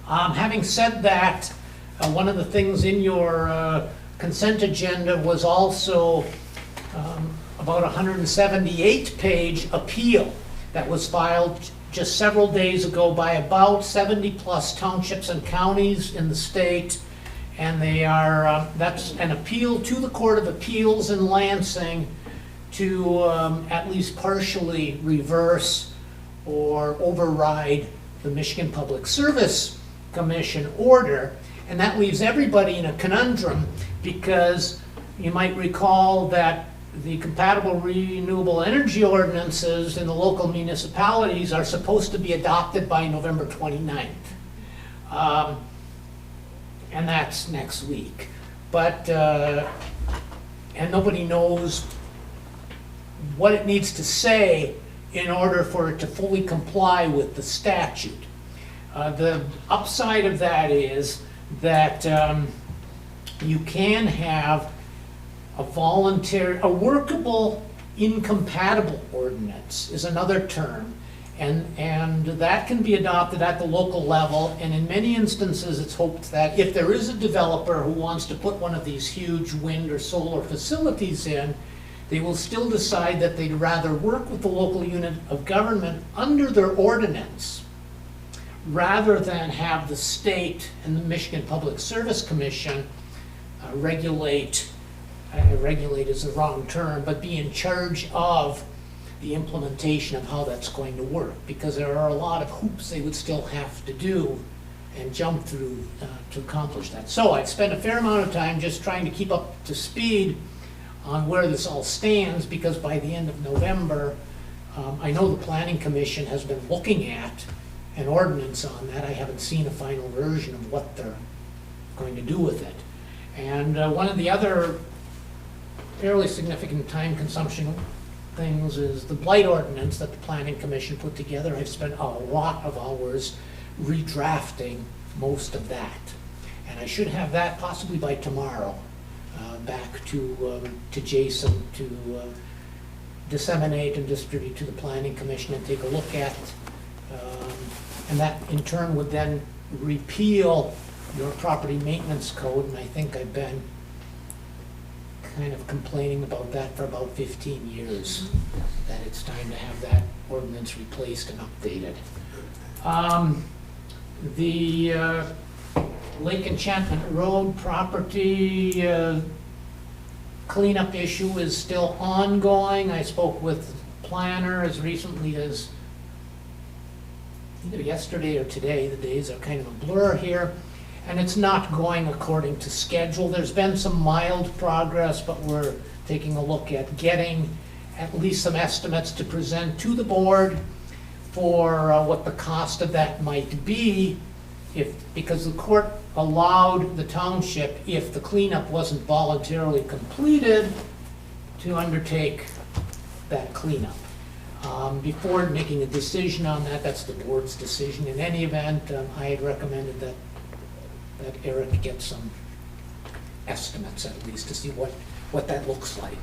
Having said that, one of the things in your consent agenda was also about a 178-page appeal that was filed just several days ago by about 70-plus townships and counties in the state. And they are, that's an appeal to the Court of Appeals in Lansing to at least partially reverse or override the Michigan Public Service Commission order. And that leaves everybody in a conundrum because you might recall that the compatible renewable energy ordinances in the local municipalities are supposed to be adopted by November 29th. And that's next week. But, and nobody knows what it needs to say in order for it to fully comply with the statute. The upside of that is that you can have a workable incompatible ordinance is another term. And that can be adopted at the local level, and in many instances it's hoped that if there is a developer who wants to put one of these huge wind or solar facilities in, they will still decide that they'd rather work with the local unit of government under their ordinance rather than have the state and the Michigan Public Service Commission regulate is the wrong term, but be in charge of the implementation of how that's going to work, because there are a lot of hoops they would still have to do and jump through to accomplish that. So I've spent a fair amount of time just trying to keep up to speed on where this all stands, because by the end of November, I know the Planning Commission has been looking at an ordinance on that. I haven't seen a final version of what they're going to do with it. And one of the other fairly significant time consumption things is the blight ordinance that the Planning Commission put together. I've spent a lot of hours redrafting most of that. And I should have that possibly by tomorrow, back to Jason to disseminate and distribute to the Planning Commission and take a look at. And that in turn would then repeal your property maintenance code, and I think I've been kind of complaining about that for about 15 years, that it's time to have that ordinance replaced and updated. The Lake Enchantment Road property cleanup issue is still ongoing. I spoke with the planner as recently as either yesterday or today. The days are kind of a blur here. And it's not going according to schedule. There's been some mild progress, but we're taking a look at getting at least some estimates to present to the board for what the cost of that might be, because the court allowed the township, if the cleanup wasn't voluntarily completed, to undertake that cleanup. Before making a decision on that, that's the board's decision. In any event, I had recommended that Eric get some estimates at least to see what that looks like.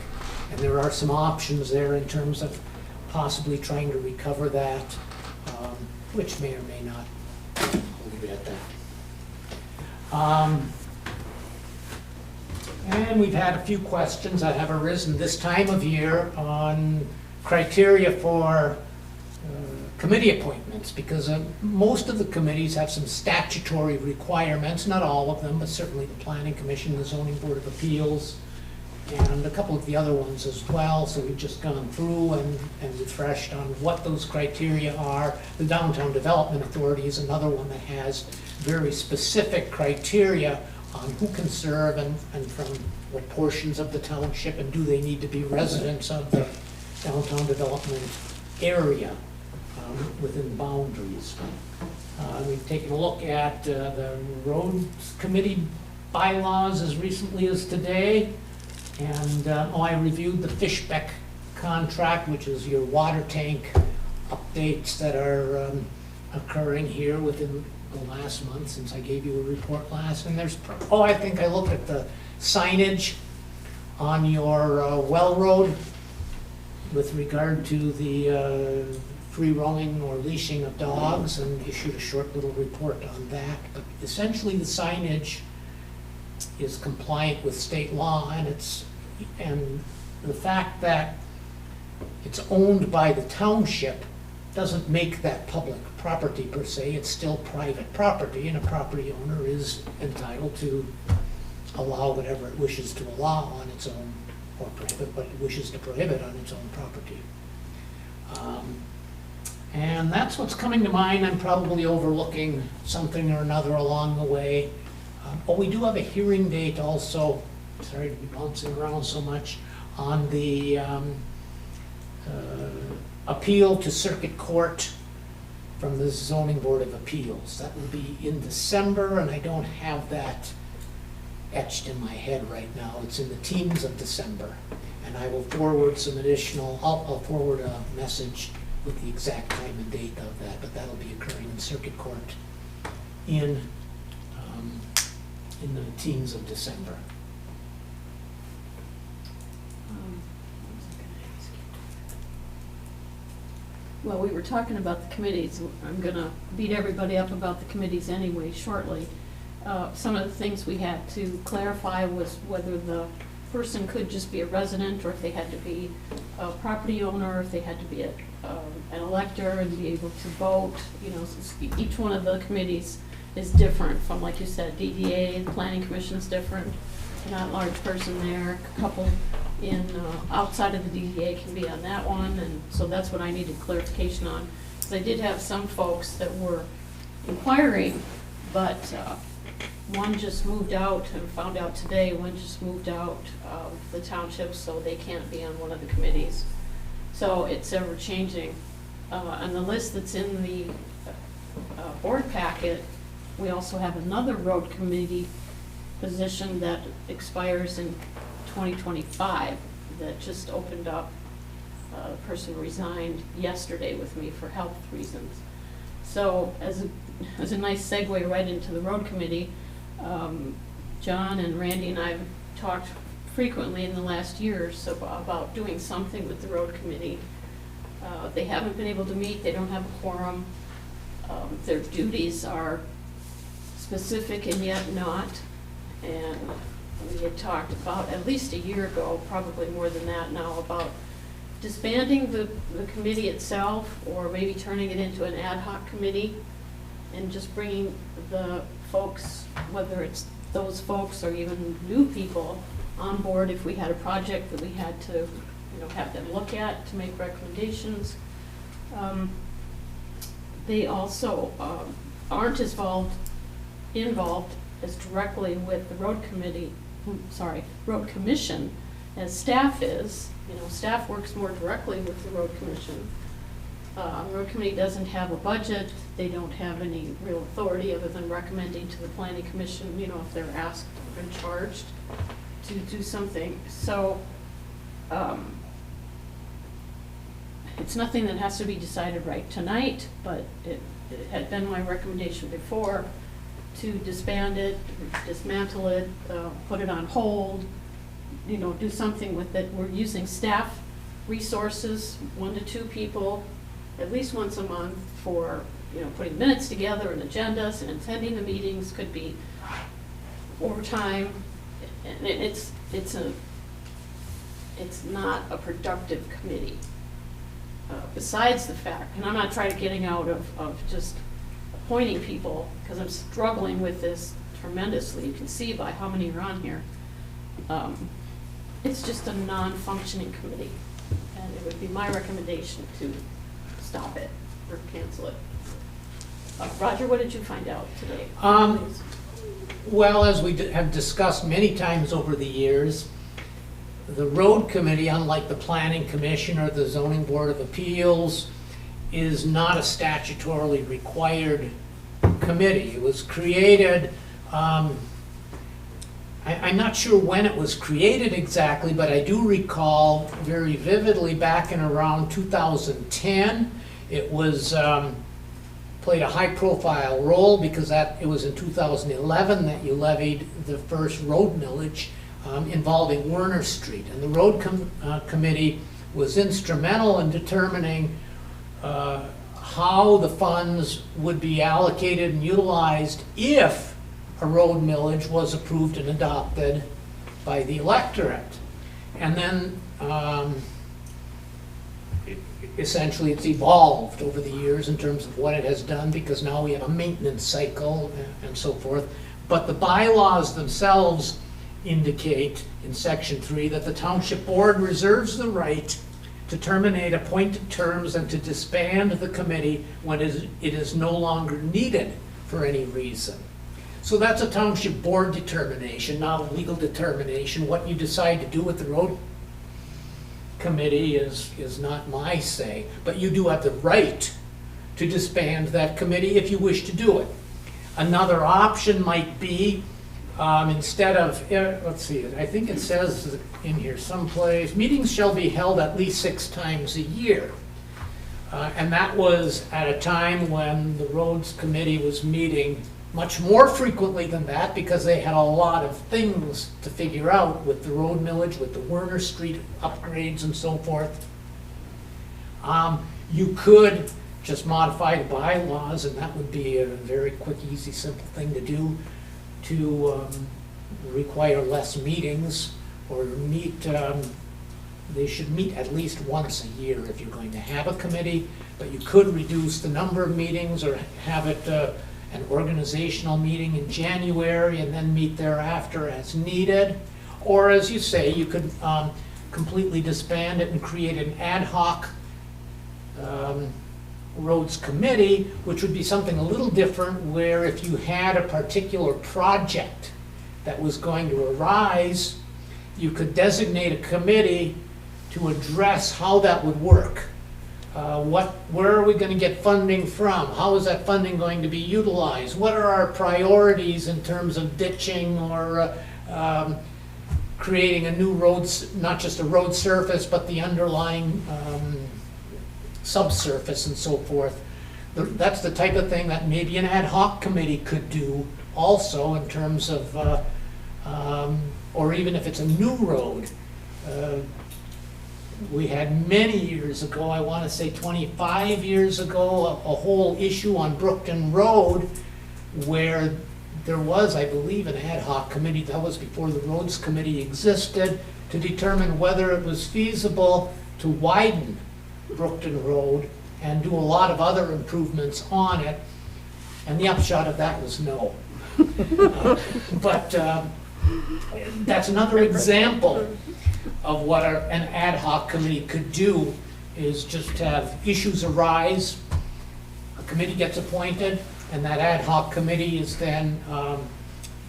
And there are some options there in terms of possibly trying to recover that, which may or may not. I'll leave it at that. And we've had a few questions that have arisen this time of year on criteria for committee appointments, because most of the committees have some statutory requirements, not all of them, but certainly the Planning Commission, the Zoning Board of Appeals, and a couple of the other ones as well. So we've just gone through and refreshed on what those criteria are. The Downtown Development Authority is another one that has very specific criteria on who can serve and from what portions of the township, and do they need to be residents of the downtown development area within boundaries. We've taken a look at the roads committee bylaws as recently as today. And I reviewed the Fishbeck contract, which is your water tank updates that are occurring here within the last month since I gave you a report last. And there's, I think I looked at the signage on your well road with regard to the free roaming or leashing of dogs, and issued a short little report on that. But essentially the signage is compliant with state law, and the fact that it's owned by the township doesn't make that public property per se. It's still private property, and a property owner is entitled to allow whatever it wishes to allow on its own, or prohibit what it wishes to prohibit on its own property. And that's what's coming to mind. I'm probably overlooking something or another along the way. We do have a hearing date also, sorry to be bouncing around so much, on the appeal to circuit court from the Zoning Board of Appeals. That will be in December, and I don't have that etched in my head right now. It's in the teens of December. And I will forward some additional, I'll forward a message with the exact time and date of that, but that'll be occurring in circuit court in the teens of December. Well, we were talking about the committees. I'm gonna beat everybody up about the committees anyway shortly. Some of the things we had to clarify was whether the person could just be a resident, or if they had to be a property owner, if they had to be an elector and be able to vote. You know, each one of the committees is different from, like you said, DDA, the Planning Commission's different. Not a large person there, a couple in outside of the DDA can be on that one, and so that's what I needed clarification on. Because I did have some folks that were inquiring, but one just moved out, and found out today, one just moved out of the township, so they can't be on one of the committees. So it's ever changing. On the list that's in the board packet, we also have another road committee position that expires in 2025 that just opened up. The person resigned yesterday with me for health reasons. So as a nice segue right into the road committee, John and Randy and I have talked frequently in the last year or so about doing something with the road committee. They haven't been able to meet, they don't have a quorum. Their duties are specific and yet not. And we had talked about, at least a year ago, probably more than that now, about disbanding the committee itself, or maybe turning it into an ad hoc committee, and just bringing the folks, whether it's those folks or even new people, on board if we had a project that we had to, you know, have them look at to make recommendations. They also aren't as involved as directly with the road commission as staff is. You know, staff works more directly with the road commission. The road committee doesn't have a budget. They don't have any real authority other than recommending to the planning commission, you know, if they're asked and charged to do something. So it's nothing that has to be decided right tonight, but it had been my recommendation before to disband it, dismantle it, put it on hold, you know, do something with it. We're using staff resources, 1 to 2 people, at least once a month for, you know, putting minutes together and agendas and attending the meetings. Could be overtime. And it's not a productive committee. Besides the fact, and I'm not trying to getting out of just appointing people, because I'm struggling with this tremendously. You can see by how many are on here. It's just a non-functioning committee, and it would be my recommendation to stop it or cancel it. Roger, what did you find out today? Please. Well, as we have discussed many times over the years, the road committee, unlike the planning commission or the zoning board of appeals, is not a statutorily required committee. It was created, I'm not sure when it was created exactly, but I do recall very vividly back in around 2010, it was played a high-profile role because it was in 2011 that you levied the first road millage involving Werner Street. And the road committee was instrumental in determining how the funds would be allocated and utilized if a road millage was approved and adopted by the electorate. And then essentially it's evolved over the years in terms of what it has done, because now we have a maintenance cycle and so forth. But the bylaws themselves indicate in section 3 that the township board reserves the right to terminate appointed terms and to disband the committee when it is no longer needed for any reason. So that's a township board determination, not a legal determination. What you decide to do with the road committee is not my say, but you do have the right to disband that committee if you wish to do it. Another option might be, instead of, let's see, I think it says in here someplace, meetings shall be held at least 6 times a year. And that was at a time when the roads committee was meeting much more frequently than that, because they had a lot of things to figure out with the road millage, with the Werner Street upgrades and so forth. You could just modify the bylaws, and that would be a very quick, easy, simple thing to do, to require less meetings, or meet, they should meet at least once a year if you're going to have a committee, but you could reduce the number of meetings or have it an organizational meeting in January and then meet thereafter as needed. Or as you say, you could completely disband it and create an ad hoc roads committee, which would be something a little different, where if you had a particular project that was going to arise, you could designate a committee to address how that would work. Where are we going to get funding from? How is that funding going to be utilized? What are our priorities in terms of ditching or creating a new road, not just a road surface, but the underlying subsurface and so forth? That's the type of thing that maybe an ad hoc committee could do also in terms of, or even if it's a new road. We had many years ago, I want to say 25 years ago, a whole issue on Brookton Road where there was, I believe, an ad hoc committee, that was before the Roads Committee existed, to determine whether it was feasible to widen Brookton Road and do a lot of other improvements on it. And the upshot of that was no. But that's another example of what an ad hoc committee could do, is just have issues arise, a committee gets appointed, and that ad hoc committee is then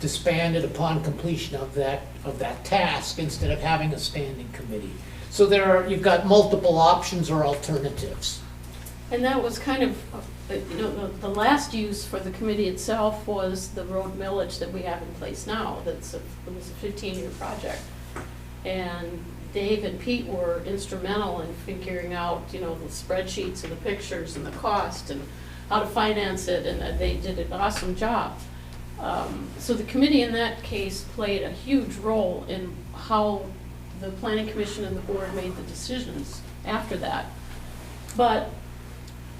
disbanded upon completion of that task, instead of having a standing committee. So you've got multiple options or alternatives. And that was kind of, the last use for the committee itself was the road millage that we have in place now. It was a 15-year project. And Dave and Pete were instrumental in figuring out, the spreadsheets and the pictures and the cost and how to finance it, and they did an awesome job. So the committee in that case played a huge role in how the planning commission and the board made the decisions after that. But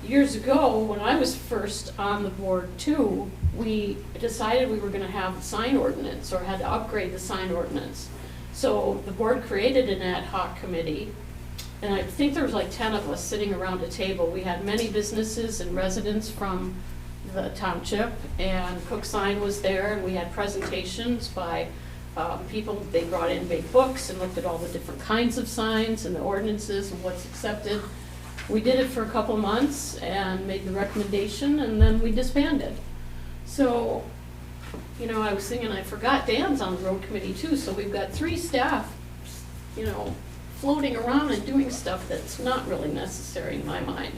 years ago, when I was first on the board too, we decided we were going to have a sign ordinance, or had to upgrade the sign ordinance. So the board created an ad hoc committee, and I think there was like 10 of us sitting around a table. We had many businesses and residents from the township, and Cook Sign was there, and we had presentations by people. They brought in big books and looked at all the different kinds of signs and the ordinances and what's accepted. We did it for a couple months and made the recommendation, and then we disbanded. So, I was thinking, I forgot Dan's on the road committee too, so we've got 3 staff, floating around and doing stuff that's not really necessary in my mind.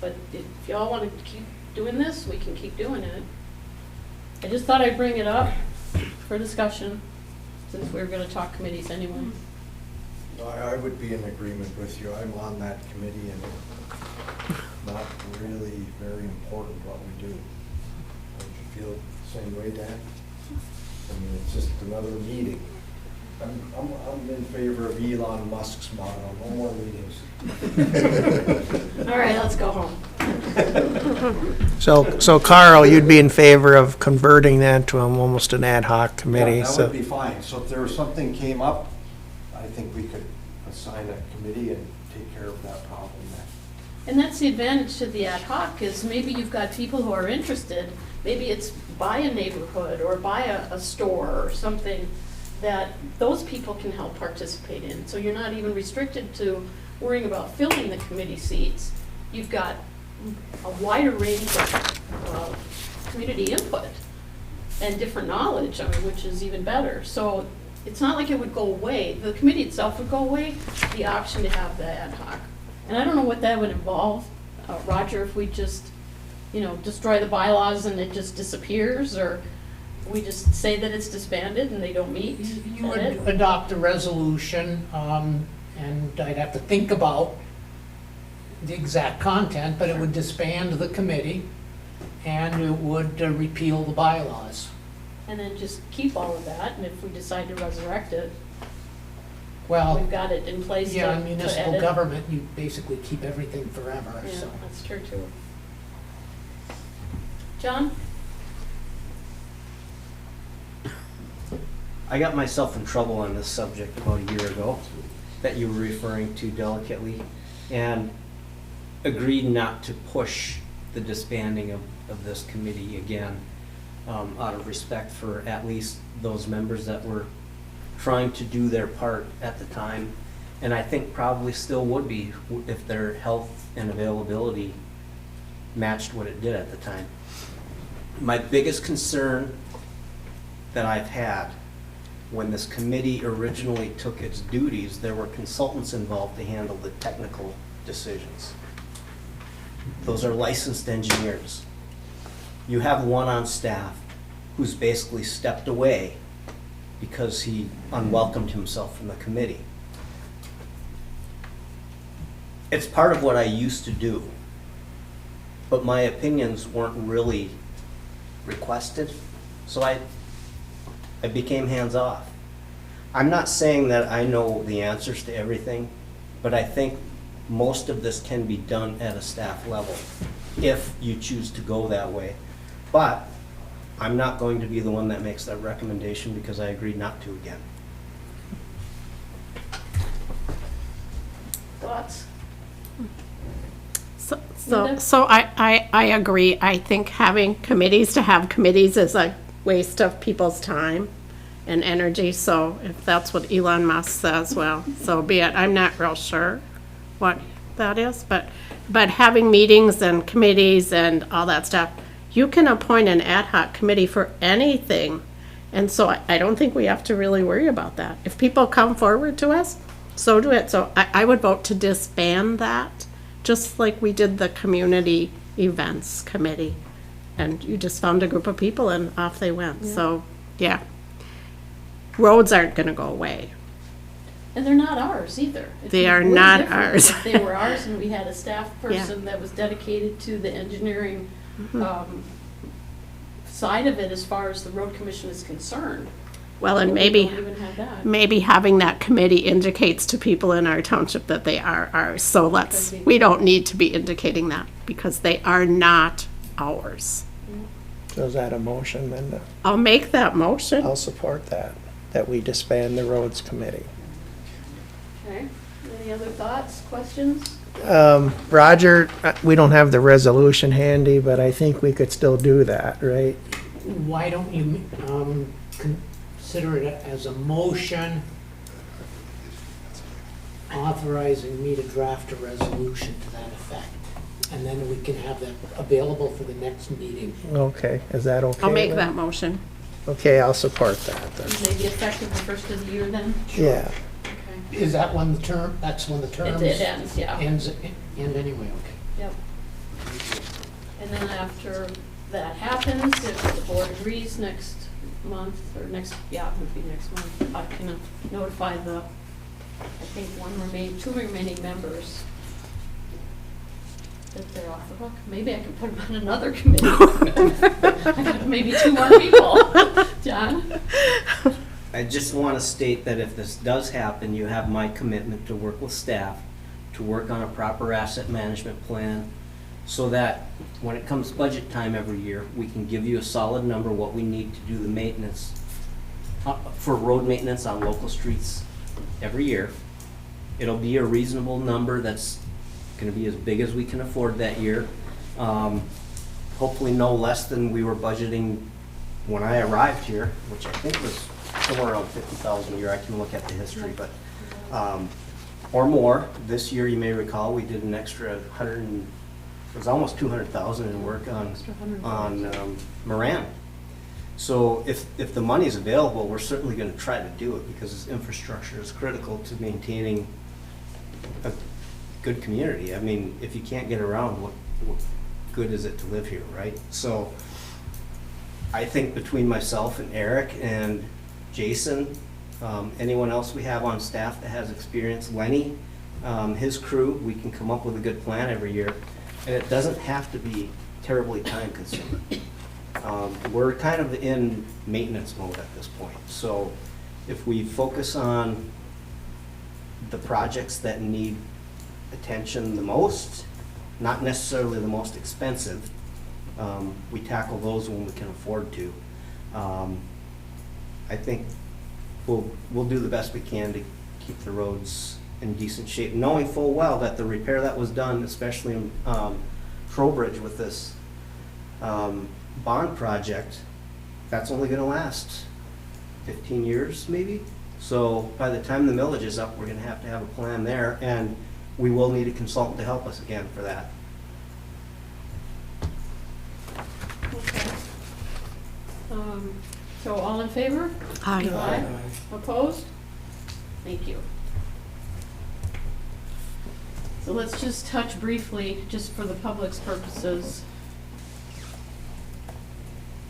But if y'all want to keep doing this, we can keep doing it. I just thought I'd bring it up for discussion, since we were going to talk committees anyway. I would be in agreement with you. I'm on that committee, and it's not really very important what we do. Don't you feel the same way, Dan? I mean, it's just another meeting. I'm in favor of Elon Musk's model, no more meetings. All right, let's go home. So Carl, you'd be in favor of converting that to almost an ad hoc committee? Yeah, that So would be fine. So if there was something came up, I think we could assign a committee and take care of that problem then. And that's the advantage to the ad hoc, is maybe you've got people who are interested. Maybe it's buy a neighborhood or buy a store or something that those people can help participate in. So you're not even restricted to worrying about filling the committee seats. You've got a wider range of community input and different knowledge, which is even better. So it's not like it would go away. The committee itself would go away, the option to have the ad hoc. And I don't know what that would involve, Roger, if we just, destroy the bylaws and it just disappears, or we just say that it's disbanded and they don't meet. You would adopt a resolution, and I'd have to think about the exact content, but it would disband the committee, and it would repeal the bylaws. And then just keep all of that, and if we decide to resurrect it, Well, we've got it in place to yeah, in to municipal edit. government, you basically keep everything forever, Yeah, so. that's true too. John? I got myself in trouble on this subject about a year ago that you were referring to delicately, and agreed not to push the disbanding of this committee again, out of respect for at least those members that were trying to do their part at the time, and I think probably still would be if their health and availability matched what it did at the time. My biggest concern that I've had, when this committee originally took its duties, there were consultants involved to handle the technical decisions. Those are licensed engineers. You have one on staff who's basically stepped away because he unwelcomed himself from the committee. It's part of what I used to do, but my opinions weren't really requested, so I became hands-off. I'm not saying that I know the answers to everything, but I think most of this can be done at a staff level if you choose to go that way. But I'm not going to be the one that makes that recommendation because I agreed not to again. Thoughts? So I agree. I think having committees to have committees is a waste of people's time and energy. So if that's what Elon Musk says, well, so be it. I'm not real sure what that is, but having meetings and committees and all that stuff, you can appoint an ad hoc committee for anything. And so I don't think we have to really worry about that. If people come forward to us, so do it. So I would vote to disband that, just like we did the community events committee. And you just found a group of people and off they went. So, yeah. Roads aren't gonna go away. And they're not ours either. It'd They be are way not different ours. If they were ours and we had a staff person that was dedicated to the engineering side of it as far as the road commission is concerned. Well, and But we don't even have that. maybe having that committee indicates to people in our township that they are ours. So we don't need to be indicating that because they are not ours. So is that a motion, Linda? I'll make that motion. I'll support that we disband the roads committee. Okay, any other thoughts, questions? Roger, we don't have the resolution handy, but I think we could still do that, right? Why don't you consider it as a motion authorizing me to draft a resolution to that effect? And then we can have that available for the next meeting. Okay, is that okay? I'll make Lynn? that motion. Okay, I'll support that then. Maybe effective the first of the year then? Yeah, Okay. Is that when the term, that's when the term It ends, yeah. ends, end anyway, okay. Yep. And then after that happens, if the board agrees next month, or next, yeah, it would be next month, I can notify the, I think two remaining members that they're off the hook. Maybe I can put them on another committee. I got maybe 2 more people. John? I just want to state that if this does happen, you have my commitment to work with staff, to work on a proper asset management plan, so that when it comes budget time every year, we can give you a solid number, what we need to do the maintenance, for road maintenance on local streets every year. It'll be a reasonable number that's going to be as big as we can afford that year. Hopefully no less than we were budgeting when I arrived here, which I think was somewhere around 50,000 a year. I can look at the history, but or more. This year, you may recall, we did an extra it was almost 200,000 in work on Moran. So if the money is available, we're certainly going to try to do it because this infrastructure is critical to maintaining a good community. I mean, if you can't get around, what good is it to live here, right? So I think between myself and Eric and Jason, anyone else we have on staff that has experience, Lenny, his crew, we can come up with a good plan every year. And it doesn't have to be terribly time consuming. We're kind of in maintenance mode at this point. So if we focus on the projects that need attention the most, not necessarily the most expensive, we tackle those when we can afford to. I think we'll do the best we can to keep the roads in decent shape, knowing full well that the repair that was done, especially in Trowbridge with this bond project, that's only going to last 15 years maybe. So by the time the millage is up, we're going to have a plan there, and we will need a consultant to help us again for that. Okay. So all in favor? Aye. Opposed? Thank you. So let's just touch briefly, just for the public's purposes,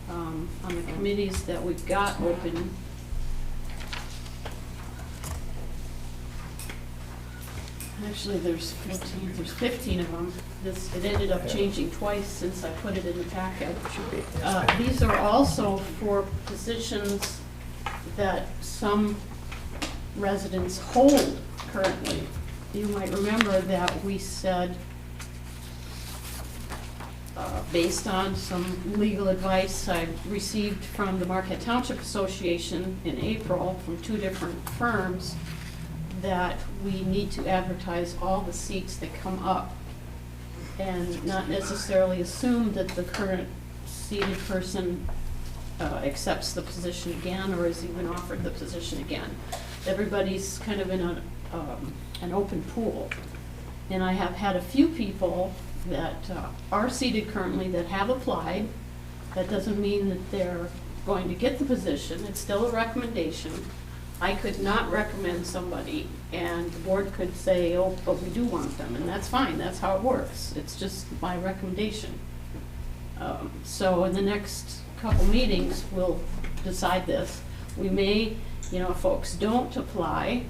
on the committees that we've got open. Actually, there's 15 of them. It ended up changing twice since I put it in the packet. These are also for positions that some residents hold currently. You might remember that we said, based on some legal advice I received from the Marquette Township Association in April from 2 different firms, that we need to advertise all the seats that come up and not necessarily assume that the current seated person accepts the position again or is even offered the position again. Everybody's kind of in an open pool. And I have had a few people that are seated currently that have applied. That doesn't mean that they're going to get the position. It's still a recommendation. I could not recommend somebody, and the board could say, oh, but we do want them, and that's fine, that's how it works. It's just my recommendation. So in the next couple meetings, we'll decide this. We may, if folks don't apply,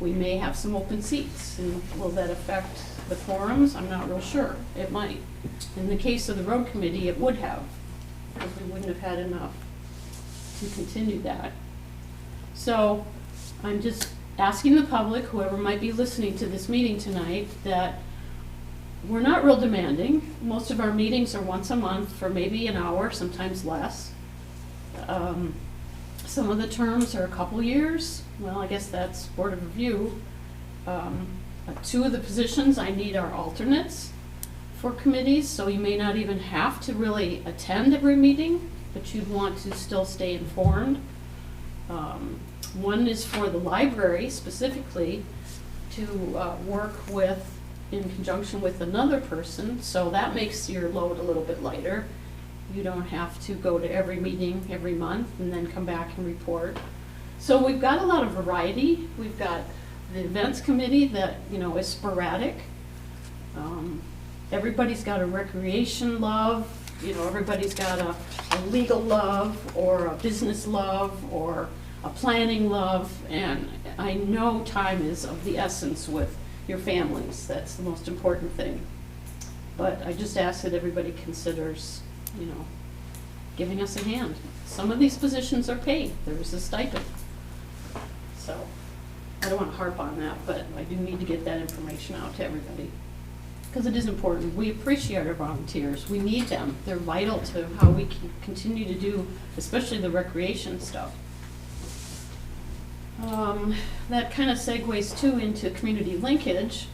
we may have some open seats, and will that affect the quorums? I'm not real sure. It might. In the case of the road committee, it would have, because we wouldn't have had enough to continue that. So I'm just asking the public, whoever might be listening to this meeting tonight, that we're not real demanding. Most of our meetings are once a month for maybe an hour, sometimes less. Some of the terms are a couple years. Well, I guess that's Board of Review. 2 of the positions I need are alternates for committees, so you may not even have to really attend every meeting, but you'd want to still stay informed. One is for the library specifically to work with in conjunction with another person, so that makes your load a little bit lighter. You don't have to go to every meeting every month and then come back and report. So we've got a lot of variety. We've got the events committee that, is sporadic. Everybody's got a recreation love, everybody's got a legal love or a business love or a planning love, and I know time is of the essence with your families. That's the most important thing. But I just ask that everybody considers, giving us a hand. Some of these positions are paid. There is a stipend. So I don't want to harp on that, but I do need to get that information out to everybody, because it is important. We appreciate our volunteers. We need them. They're vital to how we can continue to do, especially the recreation stuff. That kind of segues too into community linkage.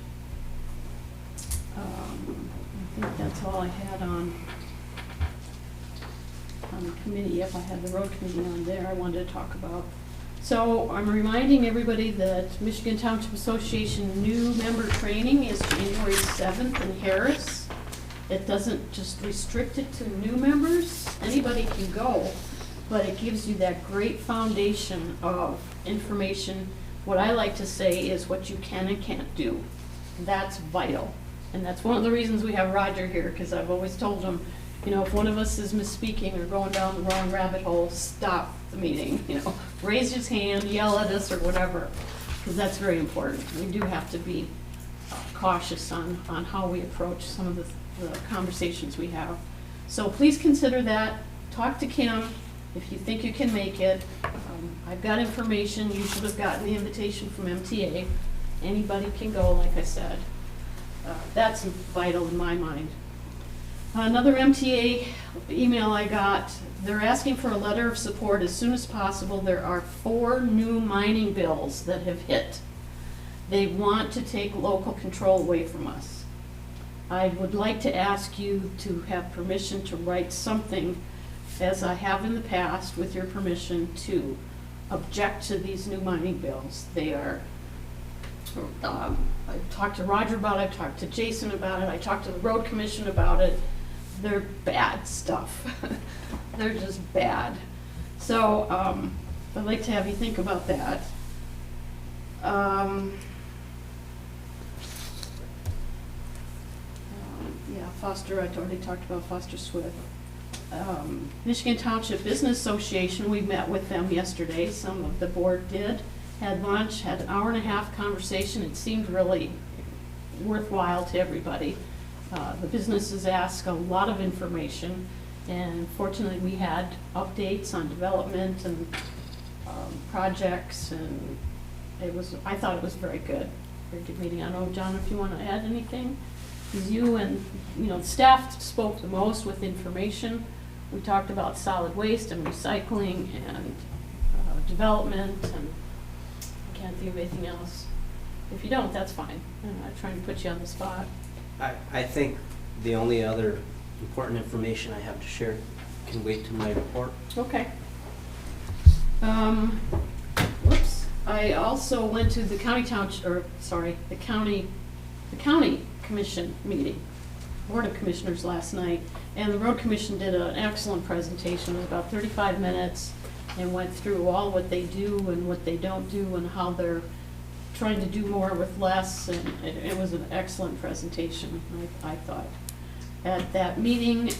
I think that's all I had on the committee. Yep, I had the road committee on there I wanted to talk about. So I'm reminding everybody that Michigan Township Association new member training is January 7th in Harris. It doesn't just restrict it to new members. Anybody can go, but it gives you that great foundation of information. What I like to say is what you can and can't do. That's vital. And that's one of the reasons we have Roger here, because I've always told him, if one of us is misspeaking or going down the wrong rabbit hole, stop the meeting, raise his hand, yell at us or whatever, because that's very important. We do have to be cautious on how we approach some of the conversations we have. So please consider that. Talk to Kim if you think you can make it. I've got information. You should have gotten the invitation from MTA. Anybody can go, like I said. That's vital in my mind. Another MTA email I got, they're asking for a letter of support as soon as possible. There are 4 new mining bills that have hit. They want to take local control away from us. I would like to ask you to have permission to write something, as I have in the past, with your permission, to object to these new mining bills. They are, I've talked to Roger about it, I've talked to Jason about it, I talked to the road commission about it. They're bad stuff. They're just bad. So I'd like to have you think about that. Yeah, Foster, I'd already talked about Foster Swift. Michigan Township Business Association, we met with them yesterday. Some of the board did. Had lunch, had an hour-and-a-half conversation. It seemed really worthwhile to everybody. The businesses ask a lot of information, and fortunately, we had updates on development and projects, and I thought it was very good meeting. I don't know, John, if you want to add anything? 'Cause you and, the staff spoke the most with information. We talked about solid waste and recycling and development, and I can't think of anything else. If you don't, that's fine. I'm not trying to put you on the spot. I think the only other important information I have to share can wait till my report. Okay. Whoops. I also went to the county commission meeting, Board of Commissioners last night, and the road commission did an excellent presentation. It was about 35 minutes and went through all what they do and what they don't do and how they're trying to do more with less, and it was an excellent presentation, I thought. At that meeting,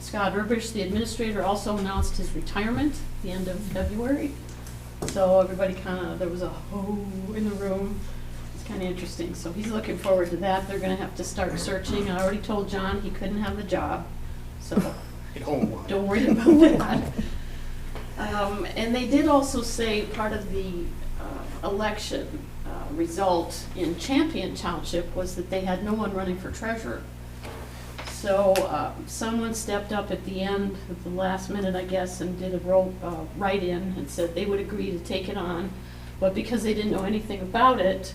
Scott Urbish, the administrator, also announced his retirement at the end of February. So everybody there was a ho in the room. It's kind of interesting. So he's looking forward to that. They're going to have to start searching. I already told John he couldn't have the job, so don't worry about that. And they did also say part of the election result in Champion Township was that they had no one running for treasurer. So someone stepped up at the end, at the last minute, I guess, and did a write-in and said they would agree to take it on. But because they didn't know anything about it,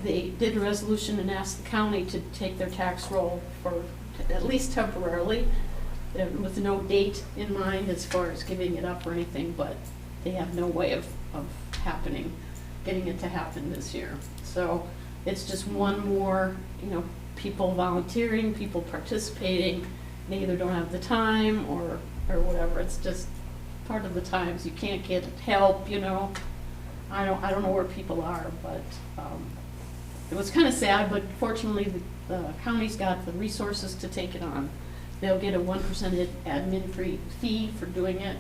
they did a resolution and asked the county to take their tax roll for at least temporarily, with no date in mind as far as giving it up or anything, but they have no way of getting it to happen this year. So it's just one more, people volunteering, people participating. They either don't have the time or whatever. It's just part of the times. You can't get help, I don't know where people are, but it was kind of sad, but fortunately the county's got the resources to take it on. They'll get a 1% admin fee for doing it.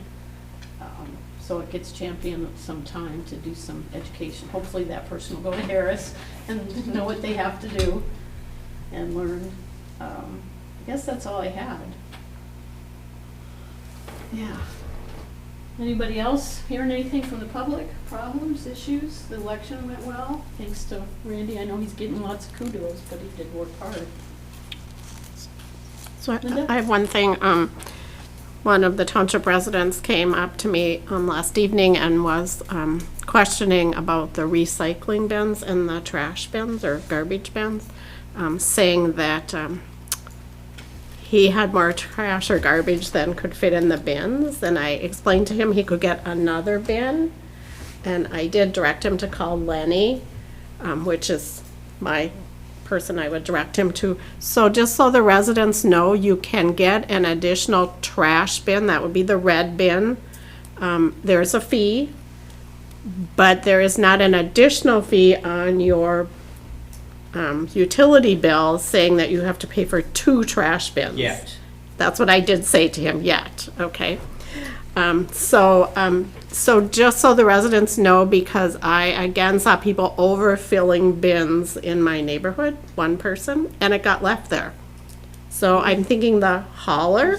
So it gets Champion some time to do some education. Hopefully that person will go to Harris and know what they have to do and learn. I guess that's all I had. Yeah. Anybody else hearing anything from the public? Problems, issues? The election went well, thanks to Randy. I know he's getting lots of kudos, but he did work hard. So I have one thing. One of the township residents came up to me last evening and was questioning about the recycling bins and the trash bins or garbage bins, saying that he had more trash or garbage than could fit in the bins. And I explained to him he could get another bin. And I did direct him to call Lenny, which is my person I would direct him to. So just so the residents know, you can get an additional trash bin. That would be the red bin. There's a fee, but there is not an additional fee on your utility bill saying that you have to pay for 2 trash bins. Yet. That's what I did say to him, yet, okay? So just so the residents know, because I again saw people overfilling bins in my neighborhood, one person, and it got left there. So I'm thinking the hauler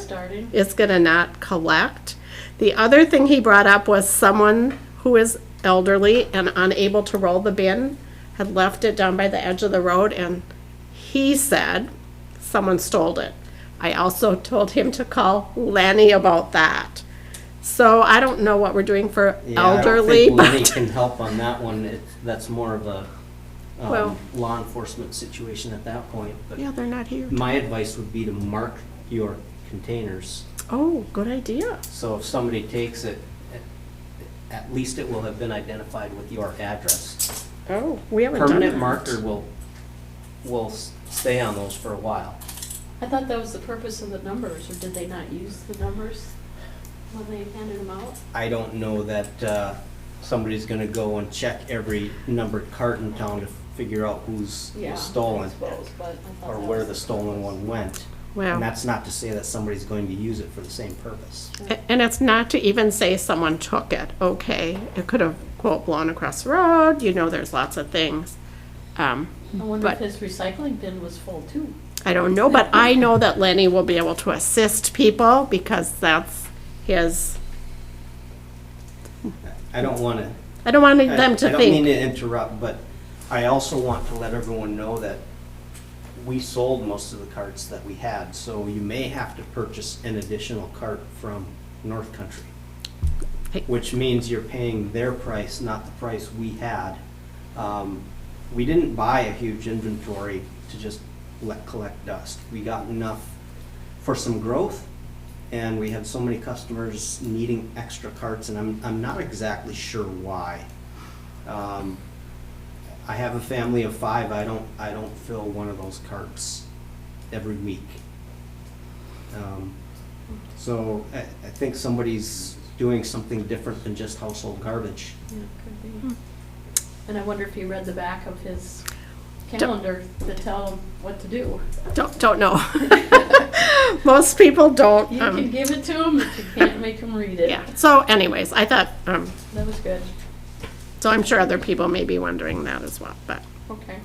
is gonna not collect. The other thing he brought up was someone who is elderly and unable to roll the bin had left it down by the edge of the road, and he said someone stole it. I also told him to call Lenny about that. So I don't know what we're doing for elderly. I don't think Lenny but can help on that one. That's more of a Well- law enforcement situation at that point. But yeah, they're not here. my advice would be to mark your containers. Oh, good idea. So if somebody takes it, at least it will have been identified with your address. Oh, we haven't done Permanent that. marker will stay on those for a while. I thought that was the purpose of the numbers, or did they not use the numbers when they handed them out? I don't know that somebody's gonna go and check every numbered cart in town to figure out who's Yeah, stolen I suppose, but I thought or that where was- the stolen one went. Well, And that's not to say that somebody's going to use it for the same purpose. and it's not to even say someone took it, okay? It could have, quote, blown across the road, there's lots of things. I wonder if But- his recycling bin was full too. I don't know, but I know that Lenny will be able to assist people because that's his, I don't want to. I don't want them to I don't mean think. to interrupt, but I also want to let everyone know that we sold most of the carts that we had, so you may have to purchase an additional cart from North Country. Hey. Which means you're paying their price, not the price we had. We didn't buy a huge inventory to just collect dust. We got enough for some growth, and we had so many customers needing extra carts, and I'm not exactly sure why. I have a family of 5. I don't fill one of those carts every week. So I think somebody's doing something different than just household garbage. Yeah, could be. And I wonder if he read the back of his calendar to tell him what to do. Don't know. Most people don't. You can give it to him, but you can't make him read it. Yeah, so anyways, I thought, That was good. so I'm sure other people may be wondering that as well, but. Okay.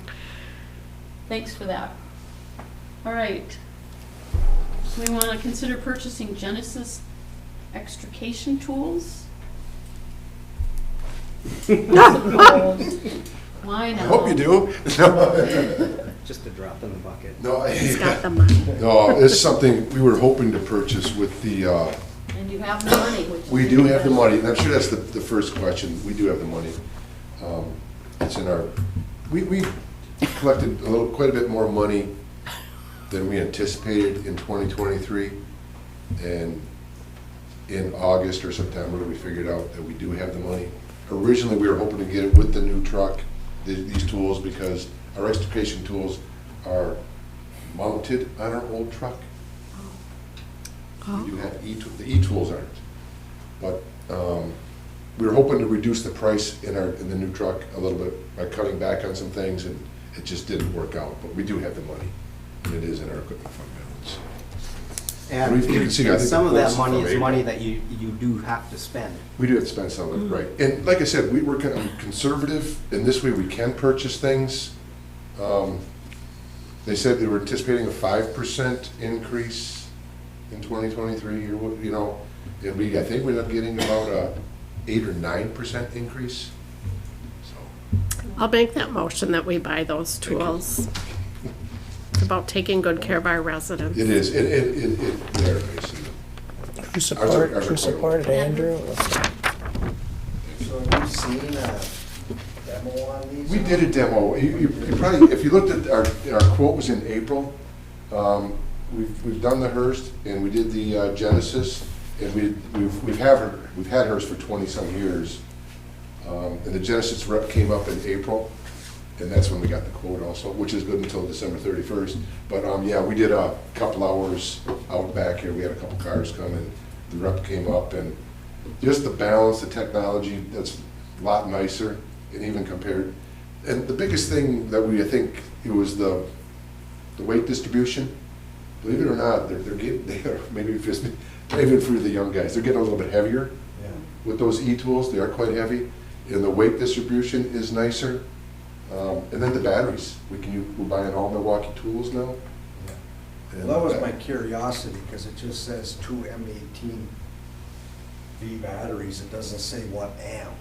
Thanks for that. All right. We want to consider purchasing Genesis extrication tools. Why I not? hope you do. Just a drop in the bucket. No, He's got the money. no, it's something we were hoping to purchase with the, And you have the money, which is. we do have the even money, and I'm sure that's the first question. We do have the money. It's in our, we collected quite a bit more money than we anticipated in 2023. And in August or September, we figured out that we do have the money. Originally, we were hoping to get it with the new truck, these tools, because our extrication tools are mounted on our old truck. We do have the e-tools aren't. But we were hoping to reduce the price in the new truck a little bit by cutting back on some things, and it just didn't work out. But we do have the money, and it is in our equipment fund balance. And You can see, I think some of the that quotes money from is April. money that you do have to spend. We do have to spend some of it, right. And like I said, we're kind of conservative, and this way we can purchase things. They said they were anticipating a 5% increase in 2023, and I think we ended up getting about a 8 or 9% increase. So, I'll make that motion that we buy those tools. It's about taking good care of our residents. it is, they're nice. Who supported Andrew? So have you seen a demo on these? We did a demo. You probably, if you looked at our quote was in April. We've done the Hearst, and we did the Genesis, and we've had Hearst for 20-some years. And the Genesis rep came up in April, and that's when we got the quote also, which is good until December 31st. But yeah, we did a couple hours out back here. We had a couple cars come, and the rep came up, and just the balance, the technology, that's a lot nicer, and even compared. And the biggest thing that I think it was the weight distribution. Believe it or not, they are maybe just even for the young guys, they're getting a little bit heavier. Yeah. With those e-tools, they are quite heavy, and the weight distribution is nicer. And then the batteries, we're buying all Milwaukee tools now. And Well, that was my curiosity, because it just says 2 M18V batteries. It doesn't say what amp,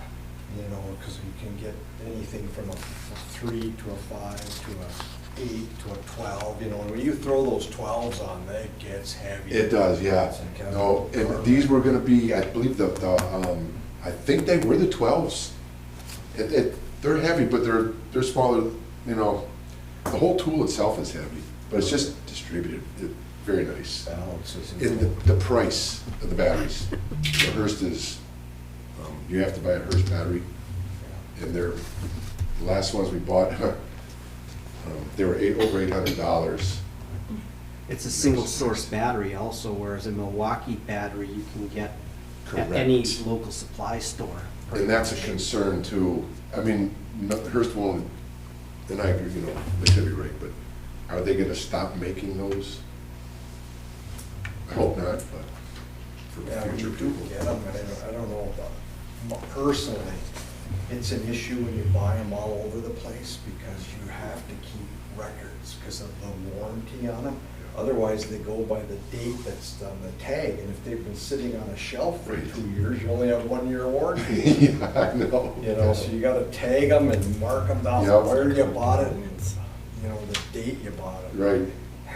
because you can get anything from a 3 to a 5 to a 8 to a 12, and when you throw those 12s on, that gets heavy. It does, yeah. It's like a- No, and these were gonna be, I believe I think they were the 12s. They're heavy, but they're smaller, the whole tool itself is heavy, but it's just distributed, very nice. Balances. And the price of the batteries, the Hearst is, you have to buy a Hearst battery, and the last ones we bought, they were over $800. It's a single source battery also, whereas a Milwaukee battery you can get Correct. at any local supply store. And that's a concern too. I mean, Hearst won't, and I agree, they could be right, but are they gonna stop making those? I hope not, but Yeah, for we future do people. get them, but I don't know about, personally, it's an issue when you buy them all over the place because you have to keep records because of the warranty on them. Otherwise, they go by the date that's on the tag, and if they've been sitting on a shelf for 2 years, you only have 1 year warranty. Yeah, I know. You know, so you gotta tag them and mark them down Yep. where you bought it and, you know, the date you bought it. Right.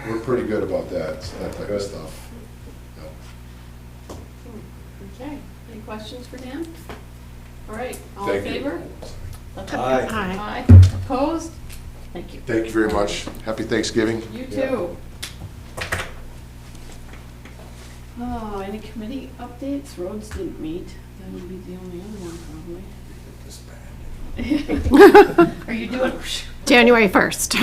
We're pretty good about that type of Good. stuff. Yep. Okay, any questions for Dan? All right, all in Thank you. favor? Aye. Aye. Aye, opposed? Thank you. Thank you very much. Happy Thanksgiving. You too. Oh, any committee updates? Roads didn't meet. That would be the only other one probably. Are you doing? January 1st.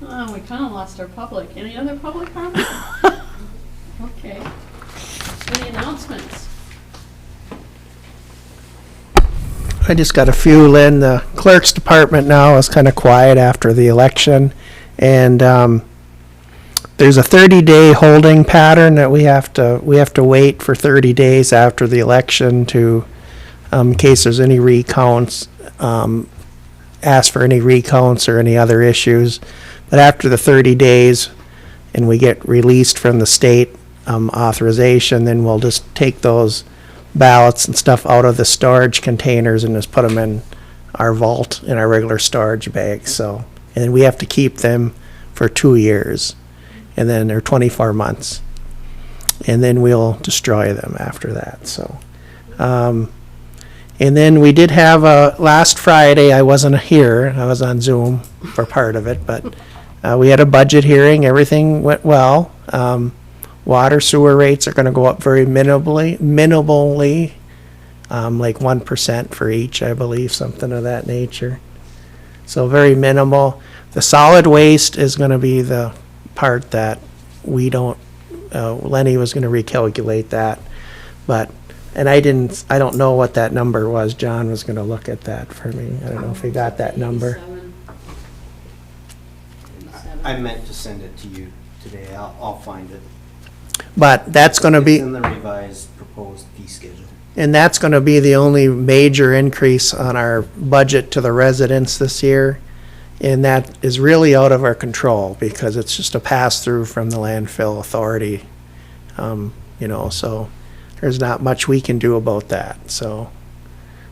Oh, we kind of lost our public. Any other public comment? Okay. Any announcements? I just got a few, Lynn. The clerk's department now is kind of quiet after the election. And there's a 30-day holding pattern that we have to wait for 30 days after the election to, in case there's any recounts, ask for any recounts or any other issues. But after the 30 days and we get released from the state authorization, then we'll just take those ballots and stuff out of the storage containers and just put them in our vault in our regular storage bags. So, and we have to keep them for 2 years, and then they're 24 months, and then we'll destroy them after that. So, and then we did have last Friday. I wasn't here. I was on Zoom for part of it, but we had a budget hearing. Everything went well. Water sewer rates are going to go up very minimally, like 1% for each, I believe, something of that nature. So very minimal. The solid waste is going to be the part that we don't, Lenny was going to recalculate that, but, and I don't know what that number was. John was going to look at that for me. I don't know if he got that number. 87. I meant to send it to you today. I'll find it. But that's going to It's be, in the revised proposed fee schedule. and that's going to be the only major increase on our budget to the residents this year. And that is really out of our control because it's just a pass-through from the landfill authority. You know, so there's not much we can do about that. So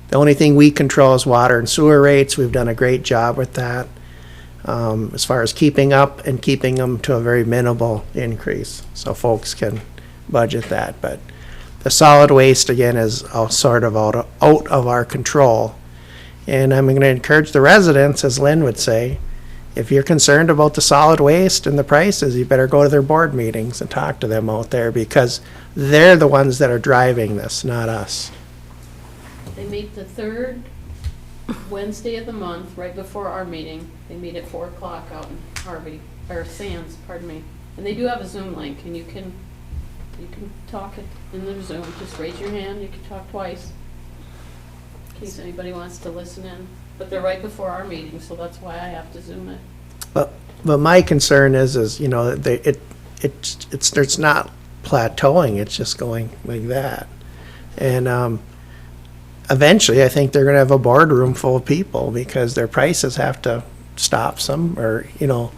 the only thing we control is water and sewer rates. We've done a great job with that. As far as keeping up and keeping them to a very minimal increase, so folks can budget that. But the solid waste, again, is all sort of out of our control. And I'm going to encourage the residents, as Lynn would say, if you're concerned about the solid waste and the prices, you better go to their board meetings and talk to them out there because they're the ones that are driving this, not us. They meet the third Wednesday of the month, right before our meeting. They meet at 4 o'clock out in Harvey, or Sands, pardon me. And they do have a Zoom link, and you can talk it in the Zoom. Just raise your hand, you can talk twice, in case anybody wants to listen in. But they're right before our meeting, so that's why I have to Zoom it. But my concern is you know, it's not plateauing, it's just going like that. And eventually, I think they're gonna have a boardroom full of people because their prices have to stop some, or, you know,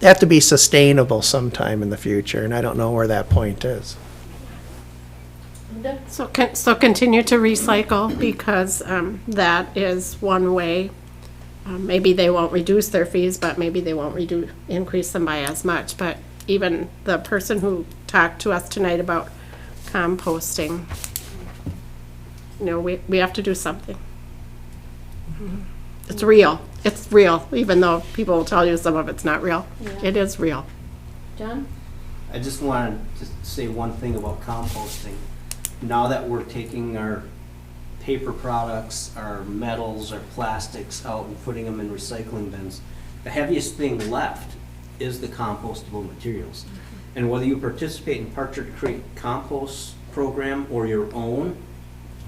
they have to be sustainable sometime in the future, and I don't know where that point is. Linda? So continue to recycle because that is one way. Maybe they won't reduce their fees, but maybe they won't increase them by as much. But even the person who talked to us tonight about composting, you know, we have to do something. It's real. It's real, even though people will tell you some of it's not real. Yeah. It is real. John? I just wanted to say one thing about composting. Now that we're taking our paper products, our metals, our plastics out and putting them in recycling bins, the heaviest thing left is the compostable materials. And whether you participate in Partridge Creek compost program or your own,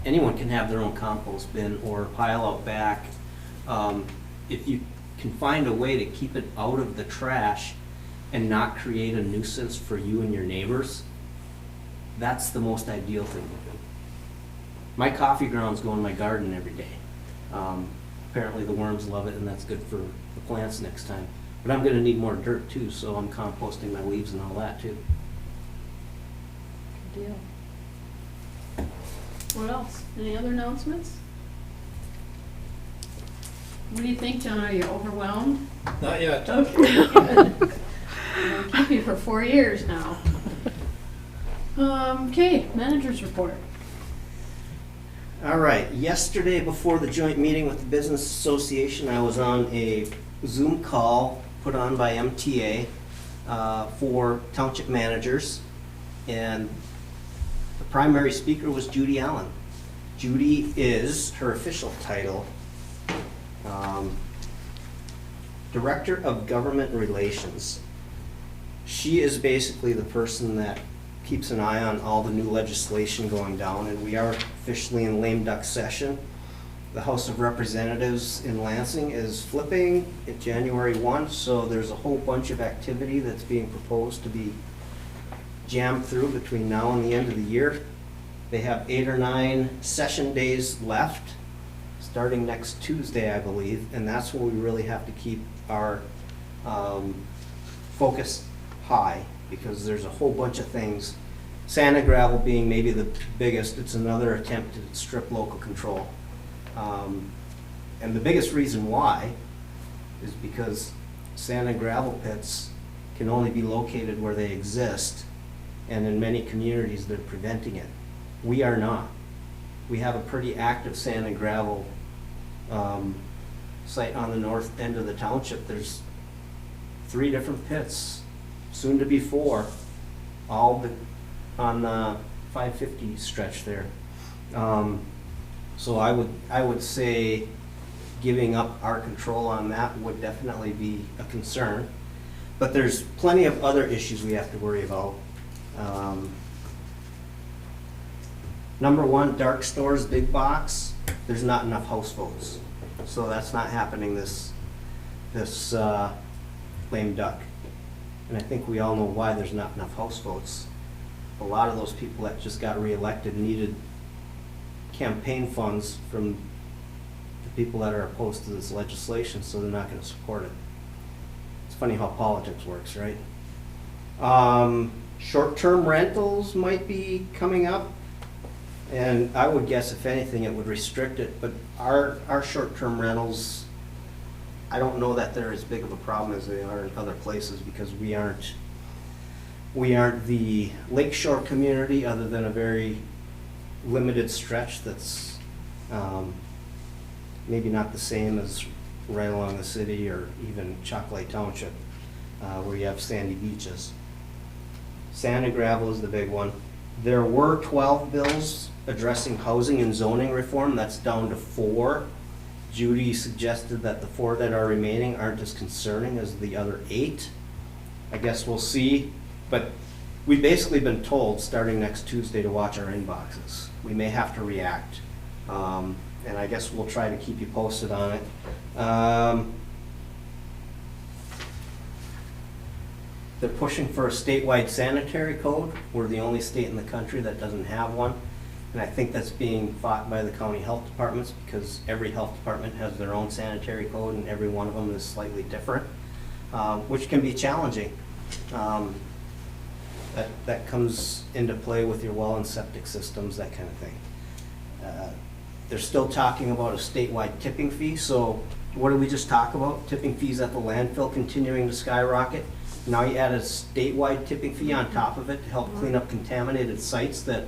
anyone can have their own compost bin or pile out back. If you can find a way to keep it out of the trash and not create a nuisance for you and your neighbors, that's the most ideal thing to do. My coffee grounds go in my garden every day. Apparently the worms love it, and that's good for the plants next time. But I'm gonna need more dirt too, so I'm composting my leaves and all that too. Good deal. What else? Any other announcements? What do you think, John? Are you overwhelmed? Not yet. Okay, good. I'll keep you for 4 years now. Okay, manager's report. All right, yesterday before the joint meeting with the Business Association, I was on a Zoom call put on by MTA for township managers, and the primary speaker was Judy Allen. Judy is, her official title, Director of Government Relations. She is basically the person that keeps an eye on all the new legislation going down, and we are officially in lame duck session. The House of Representatives in Lansing is flipping at January 1, so there's a whole bunch of activity that's being proposed to be jammed through between now and the end of the year. They have 8 or 9 session days left, starting next Tuesday, I believe, and that's when we really have to keep our focus high, because there's a whole bunch of things. Sand and gravel being maybe the biggest. It's another attempt to strip local control. And the biggest reason why is because sand and gravel pits can only be located where they exist, and in many communities they're preventing it. We are not. We have a pretty active sand and gravel site on the north end of the township. There's 3 different pits, soon to be 4, all on the 550 stretch there. So I would say giving up our control on that would definitely be a concern. But there's plenty of other issues we have to worry about. Number 1, dark stores, big box. There's not enough house votes, so that's not happening this lame duck. And I think we all know why there's not enough house votes. A lot of those people that just got reelected needed campaign funds from the people that are opposed to this legislation, so they're not going to support it. It's funny how politics works, right? Short-term rentals might be coming up, and I would guess if anything it would restrict it, but our short-term rentals, I don't know that they're as big of a problem as they are in other places, because we aren't the lakeshore community, other than a very limited stretch that's maybe not the same as right along the city or even Chocolate Township, where you have sandy beaches. Sand and gravel is the big one. There were 12 bills addressing housing and zoning reform. That's down to 4. Judy suggested that the 4 that are remaining aren't as concerning as the other 8. I guess we'll see, but we've basically been told starting next Tuesday to watch our inboxes. We may have to react, and I guess we'll try to keep you posted on it. They're pushing for a statewide sanitary code. We're the only state in the country that doesn't have one. And I think that's being fought by the county health departments, because every health department has their own sanitary code and every one of them is slightly different, which can be challenging. That comes into play with your well and septic systems, that kind of thing. They're still talking about a statewide tipping fee. So what did we just talk about? Tipping fees at the landfill continuing to skyrocket. Now you add a statewide tipping fee on top of it to help clean up contaminated sites that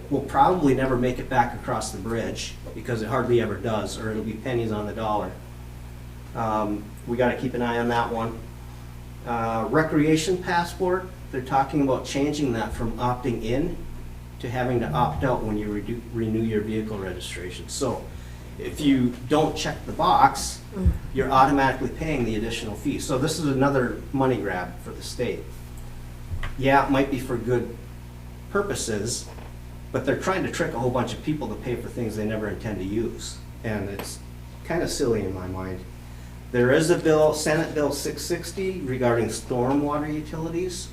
will probably never make it back across the bridge, because it hardly ever does, or it'll be pennies on the dollar. We got to keep an eye on that one. Recreation passport, they're talking about changing that from opting in to having to opt out when you renew your vehicle registration. So if you don't check the box, you're automatically paying the additional fee. So this is another money grab for the state. Yeah, it might be for good purposes, but they're trying to trick a whole bunch of people to pay for things they never intend to use. And it's kind of silly in my mind. There is a bill, Senate Bill 660, regarding stormwater utilities.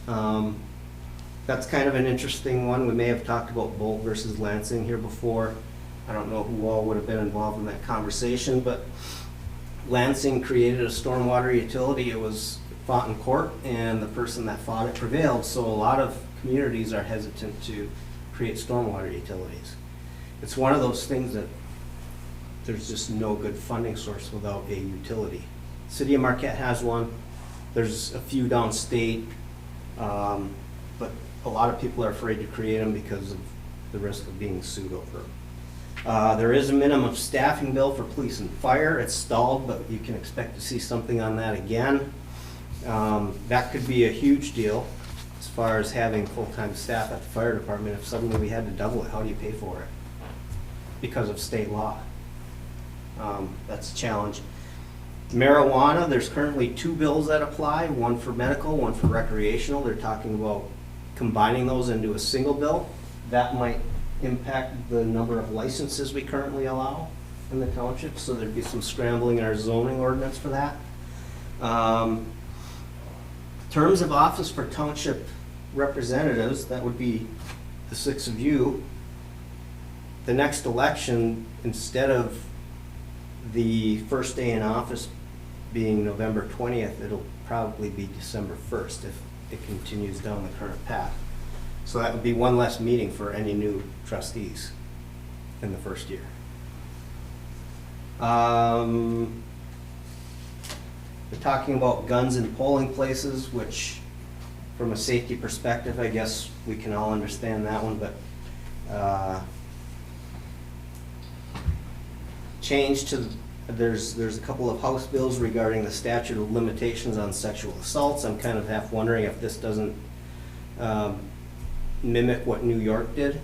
That's kind of an interesting one. We may have talked about Bolt versus Lansing here before. I don't know who all would have been involved in that conversation, but Lansing created a stormwater utility. It was fought in court, and the person that fought it prevailed. So a lot of communities are hesitant to create stormwater utilities. It's one of those things that there's just no good funding source without a utility. City of Marquette has one. There's a few downstate, but a lot of people are afraid to create them because of the risk of being sued over them. There is a minimum staffing bill for police and fire. It's stalled, but you can expect to see something on that again. That could be a huge deal as far as having full-time staff at the fire department. If suddenly we had to double it, how do you pay for it? Because of state law. That's a challenge. Marijuana, there's currently 2 bills that apply, one for medical, one for recreational. They're talking about combining those into a single bill. That might impact the number of licenses we currently allow in the township, so there'd be some scrambling in our zoning ordinance for that. Terms of office for township representatives, that would be the 6 of you. The next election, instead of the first day in office being November 20th, it'll probably be December 1st if it continues down the current path. So that would be one less meeting for any new trustees in the first year. We're talking about guns in polling places, which from a safety perspective, I guess we can all understand that one, but change to, there's a couple of House bills regarding the statute of limitations on sexual assaults. I'm kind of half wondering if this doesn't mimic what New York did.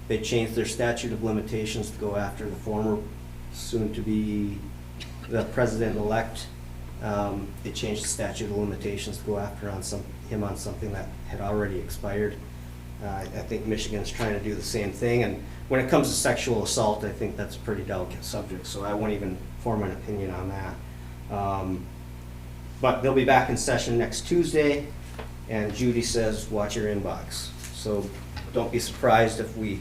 They changed their statute of limitations to go after the former, soon-to-be the president-elect. They changed the statute of limitations to go after him on something that had already expired. I think Michigan's trying to do the same thing, and when it comes to sexual assault, I think that's a pretty delicate subject, so I won't even form an opinion on that. But they'll be back in session next Tuesday, and Judy says, watch your inbox. So don't be surprised if we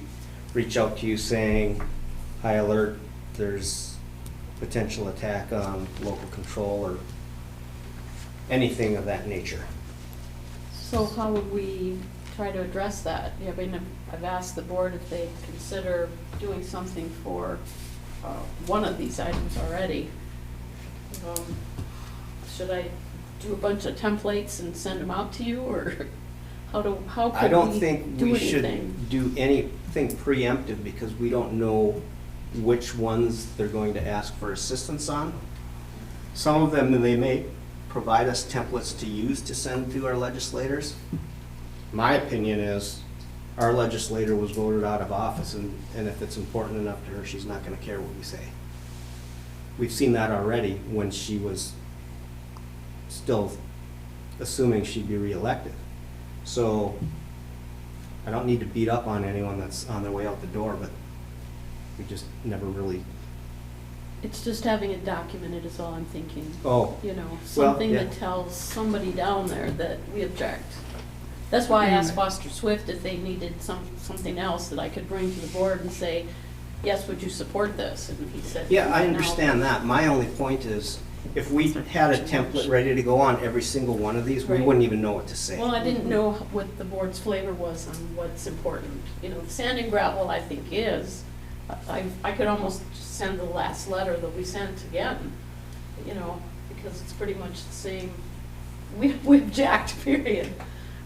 reach out to you saying, high alert, there's potential attack on local control or anything of that nature. So how would we try to address that? I mean, I've asked the board if they consider doing something for one of these items already. Should I do a bunch of templates and send them out to you, or how I could don't we think do we anything? should do anything preemptive because we don't know which ones they're going to ask for assistance on. Some of them, they may provide us templates to use to send to our legislators. My opinion is our legislator was voted out of office, and if it's important enough to her, she's not going to care what we say. We've seen that already when she was still assuming she'd be reelected. So I don't need to beat up on anyone that's on their way out the door, but we just never really. It's just having it documented is all I'm thinking. Oh. You know, something yeah. that tells somebody down there that we object. That's why I asked Foster Swift if they needed something else that I could bring to the board and say, yes, would you support this? And he said, Yeah, I no. understand that. My only point is, if we had a template ready to go on every single one of these, we Right. wouldn't even know what to say. Well, I didn't know what the board's flavor was on what's important. You know, the sand and gravel, I think, is. I could almost just send the last letter that we sent again, you know, because it's pretty much the same. We've jacked, period.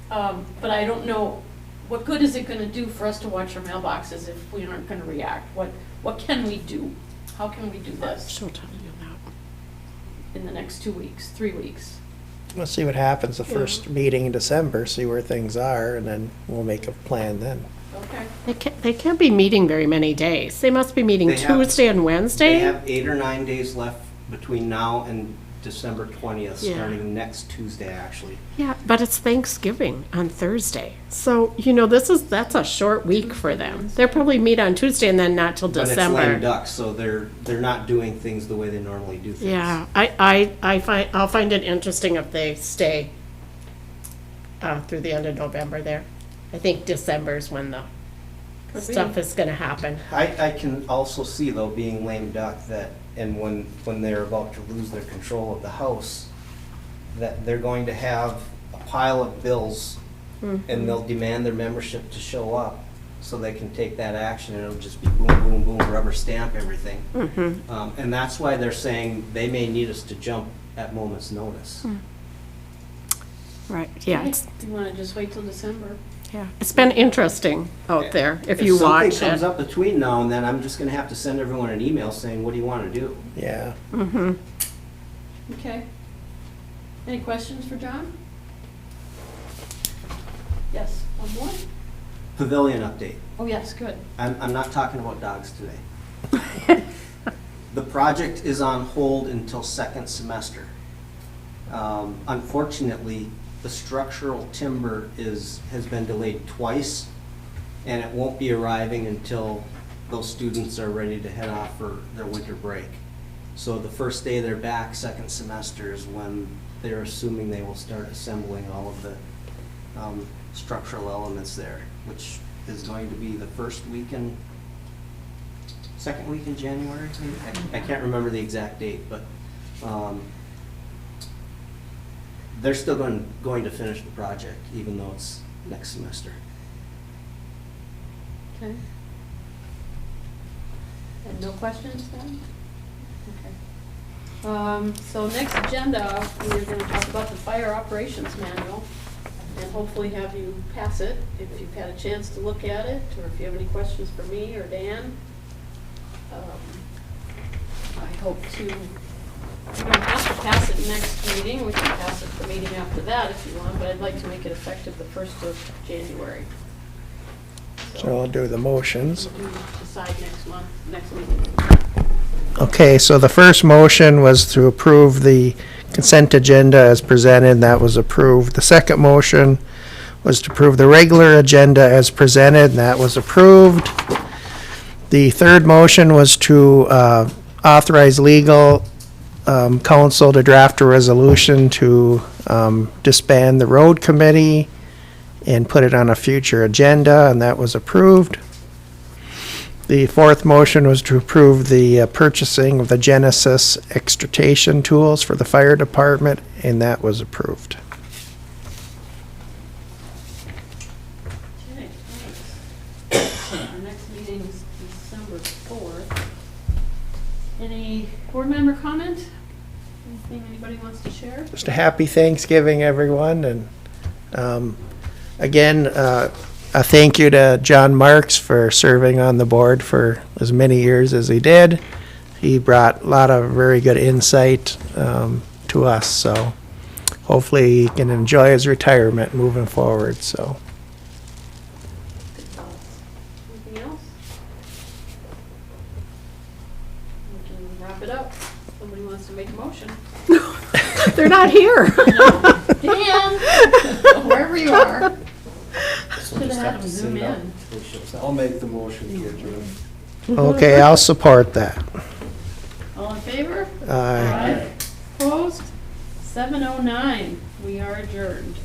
But I don't know, what good is it gonna do for us to watch our mailboxes if we aren't gonna react? What can we do? How can we do this She'll tell you that. in the next 2 weeks, 3 weeks? Let's see what happens the first meeting in December, see where things are, and then we'll make a plan then. Okay. They can't be meeting very many days. They must be meeting They have- Tuesday and They Wednesday? have 8 or 9 days left between now and December 20th, Yeah. starting next Tuesday, actually. Yeah, but it's Thanksgiving on Thursday. So, you know, that's a short week for them. They'll probably meet on Tuesday and then not till But it's lame December. duck, so they're not doing things the way they normally do things. Yeah, I'll find it interesting if they stay through the end of November there. I think December is when the be. stuff is gonna happen. I can also see though, being lame duck, that, and when they're about to lose their control of the house, that they're going to have a pile of bills and they'll demand their membership to show up so they can take that action, and it'll just be boom, boom, boom, rubber stamp everything. And that's why they're saying they may need us to jump at moment's notice. Right, yeah, it's, You wanna just wait till December? yeah, it's been interesting out there, if you watch something comes it. up between now and then, I'm just gonna have to send everyone an email saying, what do you wanna do? Yeah. Okay. Any questions for John? Yes, one more? Pavilion update. Oh, yes, good. I'm not talking about dogs today. The project is on hold until second semester. Unfortunately, the structural timber has been delayed twice, and it won't be arriving until those students are ready to head off for their winter break. So the first day they're back, second semester, is when they're assuming they will start assembling all of the structural elements there, which is going to be the second week in January, maybe? I can't remember the exact date, but they're still going to finish the project, even though it's next semester. Okay. And no questions then? Okay. So next agenda, we're gonna talk about the fire operations manual, and hopefully have you pass it if you've had a chance to look at it, or if you have any questions for me or Dan. I hope to, we don't have to pass it next meeting, we can pass it the meeting after that if you want, but I'd like to make it effective the 1st of January. So I'll do the motions. We'll decide next meeting. Okay, so the first motion was to approve the consent agenda as presented, and that was approved. The second motion was to approve the regular agenda as presented, and that was approved. The third motion was to authorize legal counsel to draft a resolution to disband the road committee and put it on a future agenda, and that was approved. The fourth motion was to approve the purchasing of the Genesis extrication tools for the fire department, and that was approved. Okay, thanks. Our next meeting is December 4th. Any board member comment? Anything anybody wants to share? Just a happy Thanksgiving, everyone, and again, a thank you to John Marks for serving on the board for as many years as he did. He brought a lot of very good insight to us, so hopefully he can enjoy his retirement moving forward, so. Good thoughts. Anything else? We can wrap it up. Somebody wants to make a motion. They're not here. Dan, wherever you are. So Should just have had have to them send zoom it out in. until it shows up. I'll make the motion to adjourn. Okay, I'll support that. All in favor? Aye. Opposed? 7:09. We are adjourned.